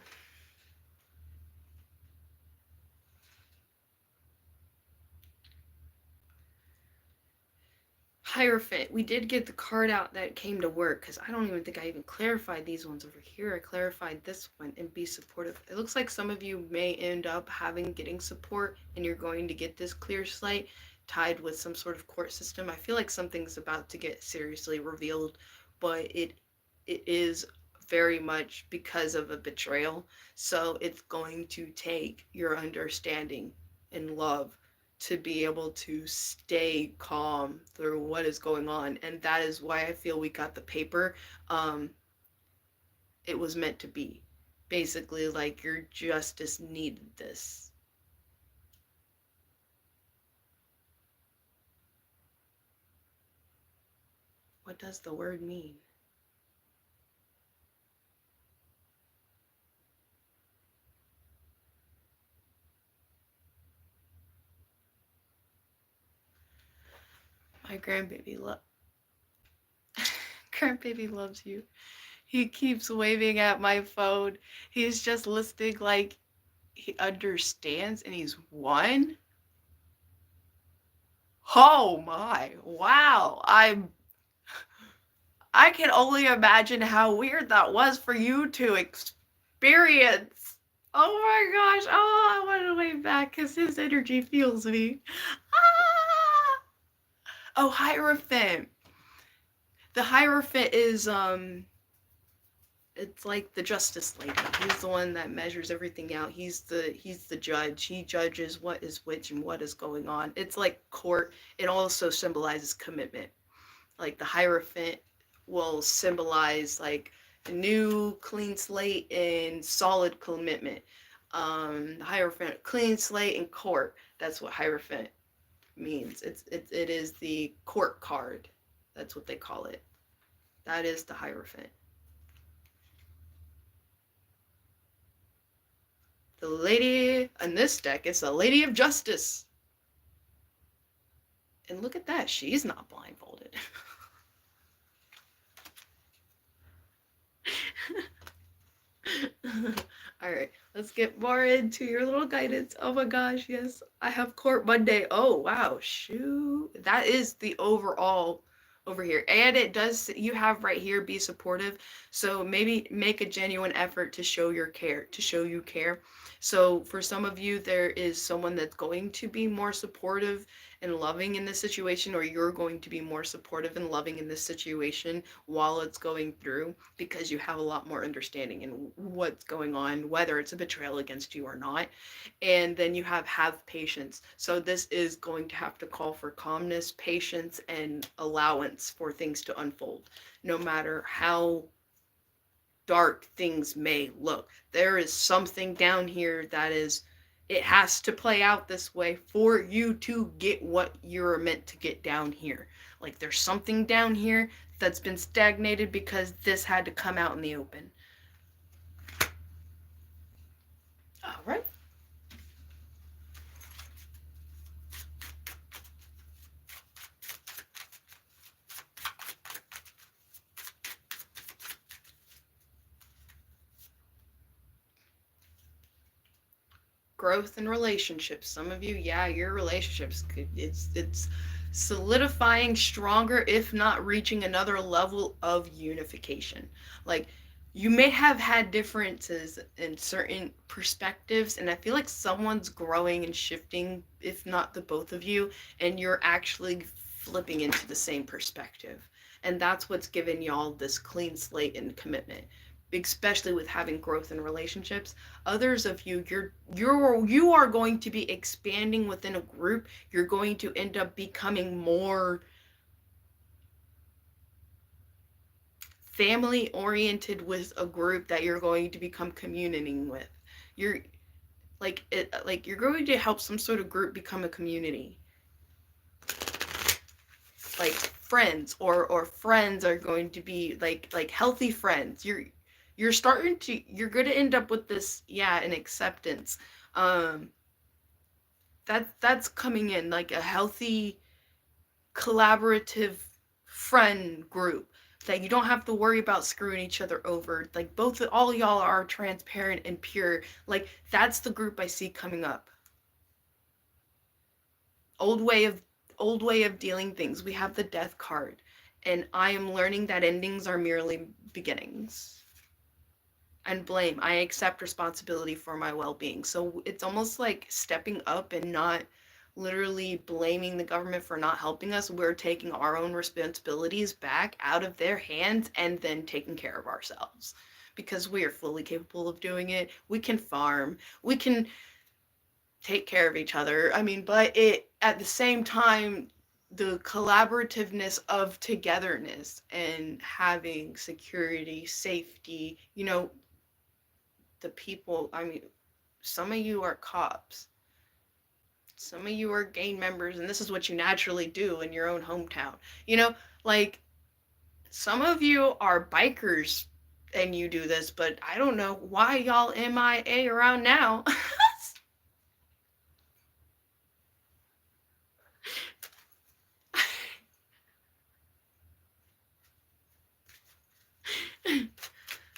Hierophant. We did get the card out that came to work, because I don't even think I even clarified these ones over here. I clarified this one, and be supportive. It looks like some of you may end up getting support, and you're going to get this clear slate tied with some sort of court system. I feel like something's about to get seriously revealed, but it is very much because of a betrayal. So it's going to take your understanding and love to be able to stay calm through what is going on. And that is why I feel we got the paper. Um, it was meant to be. Basically, like, your justice needed this. What does the word mean? My grandbaby grandbaby loves you. He keeps waving at my phone. He's just listening like he understands, and he's one. Oh my, wow. I can only imagine how weird that was for you to experience. Oh my gosh. Oh, I want to wave back because his energy feels me. Ah! Oh, Hierophant. The Hierophant is it's like the justice lady. He's the one that measures everything out. He's the judge. He judges what is which and what is going on. It's like court. It also symbolizes commitment. Like the Hierophant will symbolize like A new clean slate and solid commitment. The Hierophant, clean slate and court. That's what Hierophant means. It is the court card. That's what they call it. That is the Hierophant. The lady in this deck is the Lady of Justice. And look at that, she's not blindfolded. Alright, let's get more into your little guidance. Oh my gosh, yes. I have court Monday. Oh wow, shoot. That is the overall over here. And it does, you have right here, be supportive. So maybe make a genuine effort to show your care, to show you care. So for some of you, there is someone that's going to be more supportive and loving in this situation, or you're going to be more supportive and loving in this situation while it's going through, because you have a lot more understanding in what's going on, whether it's a betrayal against you or not. And then you have patience. So this is going to have to call for calmness, patience, and allowance for things to unfold, no matter how dark things may look. There is something down here that is, it has to play out this way for you to get what you're meant to get down here. Like there's something down here that's been stagnated because this had to come out in the open. All right. Growth in relationships. Some of you, yeah, your relationships could, it's solidifying stronger, if not reaching another level of unification. Like you may have had differences in certain perspectives, and I feel like someone's growing and shifting, if not the both of you, and you're actually flipping into the same perspective. And that's what's given y'all this clean slate and commitment, especially with having growth in relationships. Others of you, you are going to be expanding within a group. You're going to end up becoming more family oriented with a group that you're going to become communing with. You're like you're going to help some sort of group become a community, like friends, or friends are going to be like healthy friends. You're starting to, you're going to end up with this, yeah, an acceptance. That's coming in, like a healthy collaborative friend group that you don't have to worry about screwing each other over. Like all y'all are transparent and pure. Like that's the group I see coming up. Old way of dealing things. We have the death card, and I am learning that endings are merely beginnings. And blame. I accept responsibility for my well-being. So it's almost like stepping up and not literally blaming the government for not helping us. We're taking our own responsibilities back out of their hands and then taking care of ourselves, because we are fully capable of doing it. We can farm. We can take care of each other. I mean, but it, at the same time, the collaborativeness of togetherness and having security, safety, the people, I mean, some of you are cops. Some of you are gang members, and this is what you naturally do in your own hometown. Like, some of you are bikers and you do this, but I don't know why y'all MIA around now.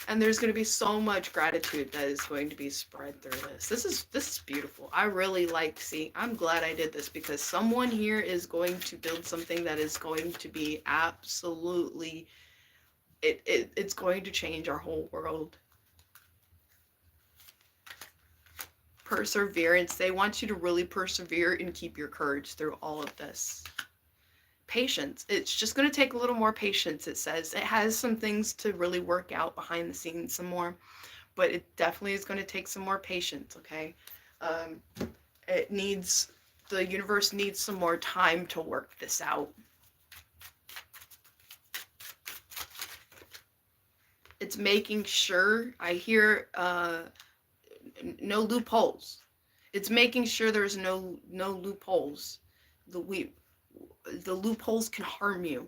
And there's going to be so much gratitude that is going to be spread through this. This is beautiful. I really like seeing, I'm glad I did this, because someone here is going to build something that is going to be absolutely, it's going to change our whole world. Perseverance. They want you to really persevere and keep your courage through all of this. Patience. It's just going to take a little more patience, it says. It has some things to really work out behind the scenes some more, but it definitely is going to take some more patience, okay? The universe needs some more time to work this out. It's making sure I hear no loopholes. It's making sure there's no loopholes. The we the loopholes can harm you.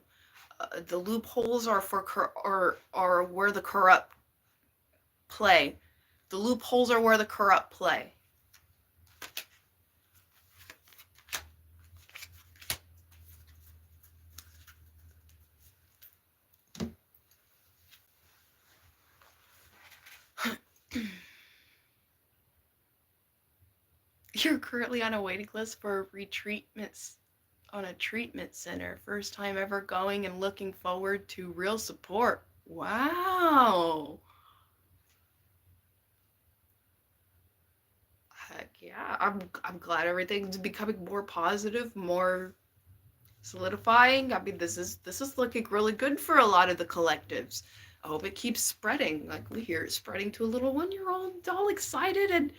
The loopholes are are where the corrupt play. The loopholes are where the corrupt play. You're currently on a waiting list for retreatments on a treatment center. First time ever going and looking forward to real support. Wow. Heck yeah. I'm glad everything's becoming more positive, more solidifying. I mean, this is looking really good for a lot of the collectives. I hope it keeps spreading. Like we hear it spreading to a little 1-year old, all excited and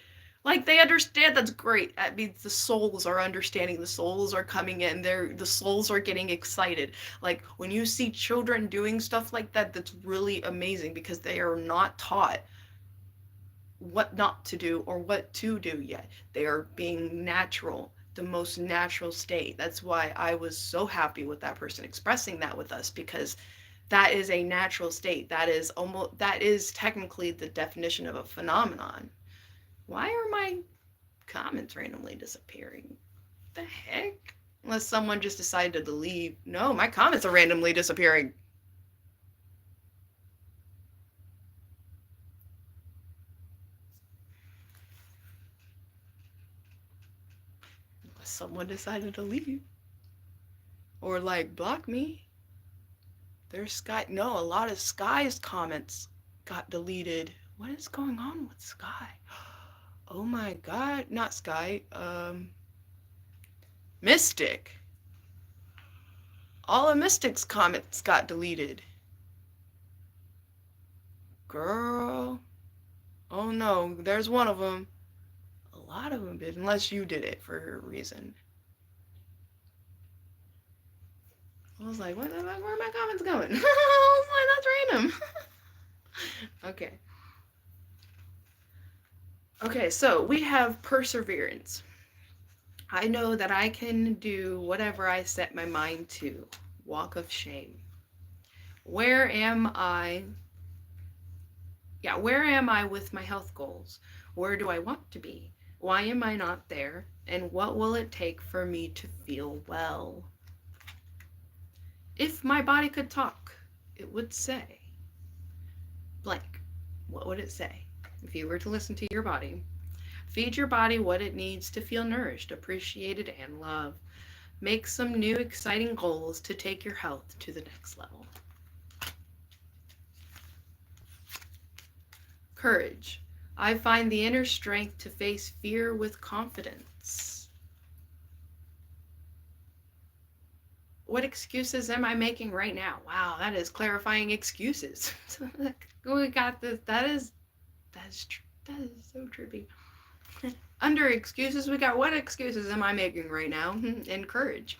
like they understand. That's great. That means the souls are understanding. The souls are coming in. The souls are getting excited. Like when you see children doing stuff like that, that's really amazing because they are not taught what not to do or what to do yet. They are being natural, the most natural state. That's why I was so happy with that person expressing that with us because that is a natural state. That is technically the definition of a phenomenon. Why are my comments randomly disappearing? The heck? Unless someone just decided to leave. No, my comments are randomly disappearing. Unless someone decided to leave. Or like block me. There's Sky. No, a lot of Sky's comments got deleted. What is going on with Sky? Oh my god. Not Sky. Mystic. All of Mystic's comments got deleted. Girl. Oh no, there's one of them. A lot of them did, unless you did it for a reason. I was like, what the fuck? Where are my comments going? I was like, that's random. Okay. Okay, so we have perseverance. I know that I can do whatever I set my mind to. Walk of shame. Where am I? Yeah, where am I with my health goals? Where do I want to be? Why am I not there? And what will it take for me to feel well? If my body could talk, it would say blank. What would it say? If you were to listen to your body, feed your body what it needs to feel nourished, appreciated, and loved. Make some new exciting goals to take your health to the next level. Courage. I find the inner strength to face fear with confidence. What excuses am I making right now? Wow, that is clarifying excuses. We got this. That is so trippy. Under excuses, we got what excuses am I making right now? And courage.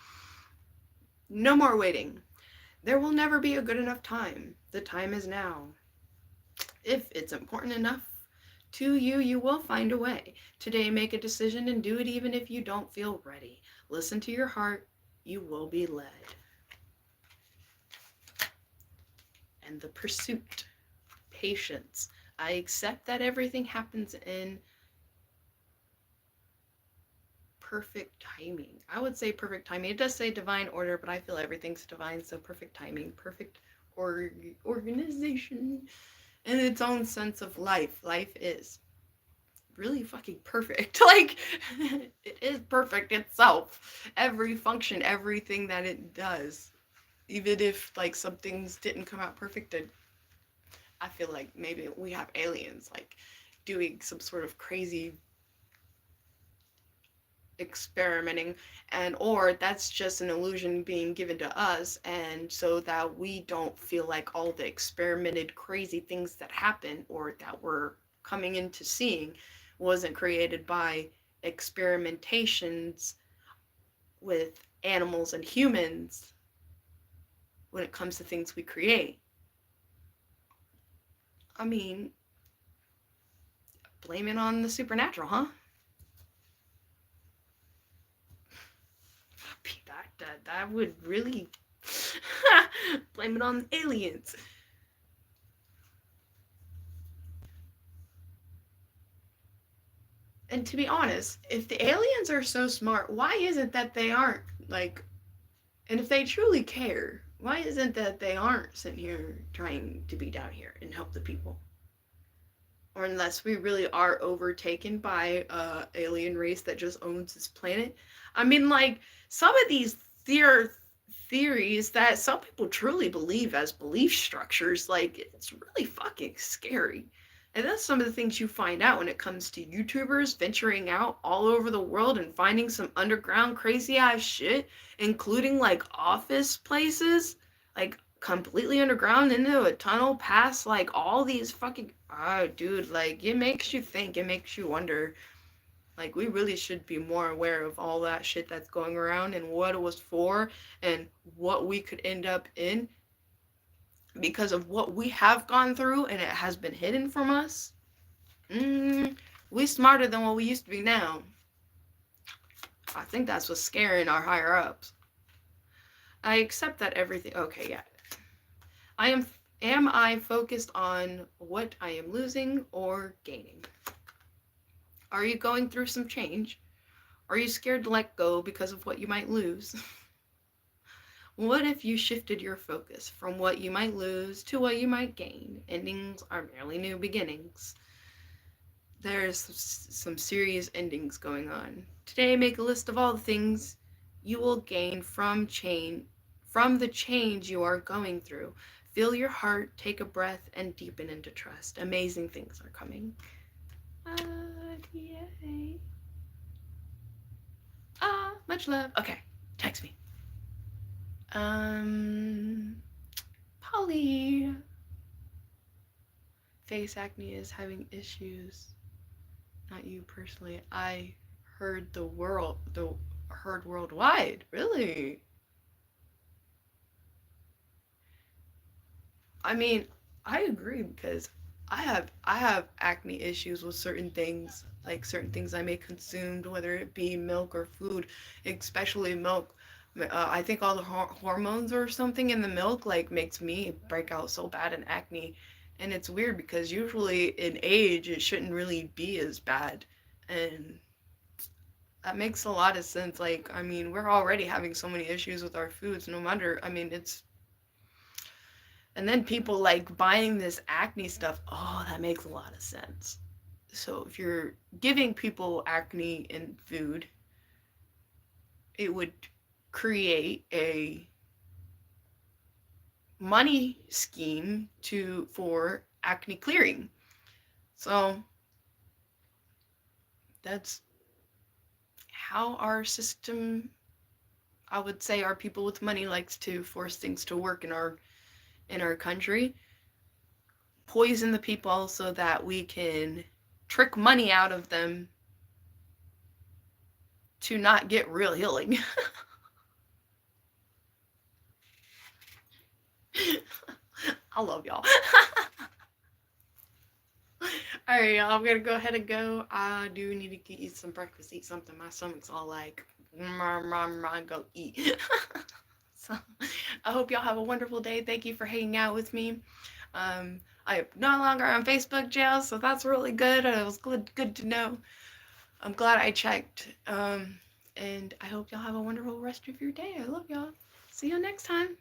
No more waiting. There will never be a good enough time. The time is now. If it's important enough to you, you will find a way. Today, make a decision and do it even if you don't feel ready. Listen to your heart. You will be led. And the pursuit. Patience. I accept that everything happens in perfect timing. I would say perfect timing. It does say divine order, but I feel everything's divine, so perfect timing, perfect organization, and its own sense of life. Life is really fucking perfect. Like, it is perfect itself. Every function, everything that it does. Even if, like, some things didn't come out perfect, I feel like maybe we have aliens, like, doing some sort of crazy experimenting, and or that's just an illusion being given to us, and so that we don't feel like all the experimented crazy things that happen or that we're coming into seeing wasn't created by experimentations with animals and humans when it comes to things we create. I mean, blame it on the supernatural, huh? That would really blame it on aliens. And to be honest, if the aliens are so smart, why is it that they aren't like, and if they truly care, why isn't that they aren't sitting here trying to be down here and help the people? Or unless we really are overtaken by a alien race that just owns this planet. I mean, like, some of these theories that some people truly believe as belief structures, like, it's really fucking scary. And that's some of the things you find out when it comes to YouTubers venturing out all over the world and finding some underground crazy ass shit, including like office places, like completely underground into a tunnel past like all these fucking, oh dude, like it makes you think, it makes you wonder. Like we really should be more aware of all that shit that's going around and what it was for and what we could end up in because of what we have gone through and it has been hidden from us. We smarter than what we used to be now. I think that's what's scaring our higher ups. I accept that everything, okay, yeah, I am I focused on what I am losing or gaining? Are you going through some change? Are you scared to let go because of what you might lose? What if you shifted your focus from what you might lose to what you might gain? Endings are merely new beginnings. There's some serious endings going on. Today, make a list of all the things you will gain from the change you are going through. Feel your heart, take a breath, and deepen into trust. Amazing things are coming. Yay. Much love. Okay, text me. Polly. Face acne is having issues. Not you personally. I heard heard worldwide. Really? I mean, I agree because I have acne issues with certain things, like certain things I may consume, whether it be milk or food, especially milk. I think all the hormones or something in the milk like makes me break out so bad in acne, and it's weird because usually in age it shouldn't really be as bad, and that makes a lot of sense. Like, I mean, we're already having so many issues with our foods, no matter, I mean, it's and then people like buying this acne stuff. Oh, that makes a lot of sense. So if you're giving people acne in food, it would create a money scheme for acne clearing. So that's how our system, I would say our people with money likes to force things to work in our country. Poison the people so that we can trick money out of them to not get real healing. I love y'all. Alright, y'all, I'm gonna go ahead and go. I do need to eat some breakfast, eat something. My stomach's all like, go eat. So, I hope y'all have a wonderful day. Thank you for hanging out with me. I am no longer on Facebook jail, so that's really good. It was good to know. I'm glad I checked. And I hope y'all have a wonderful rest of your day. I love y'all. See you next time.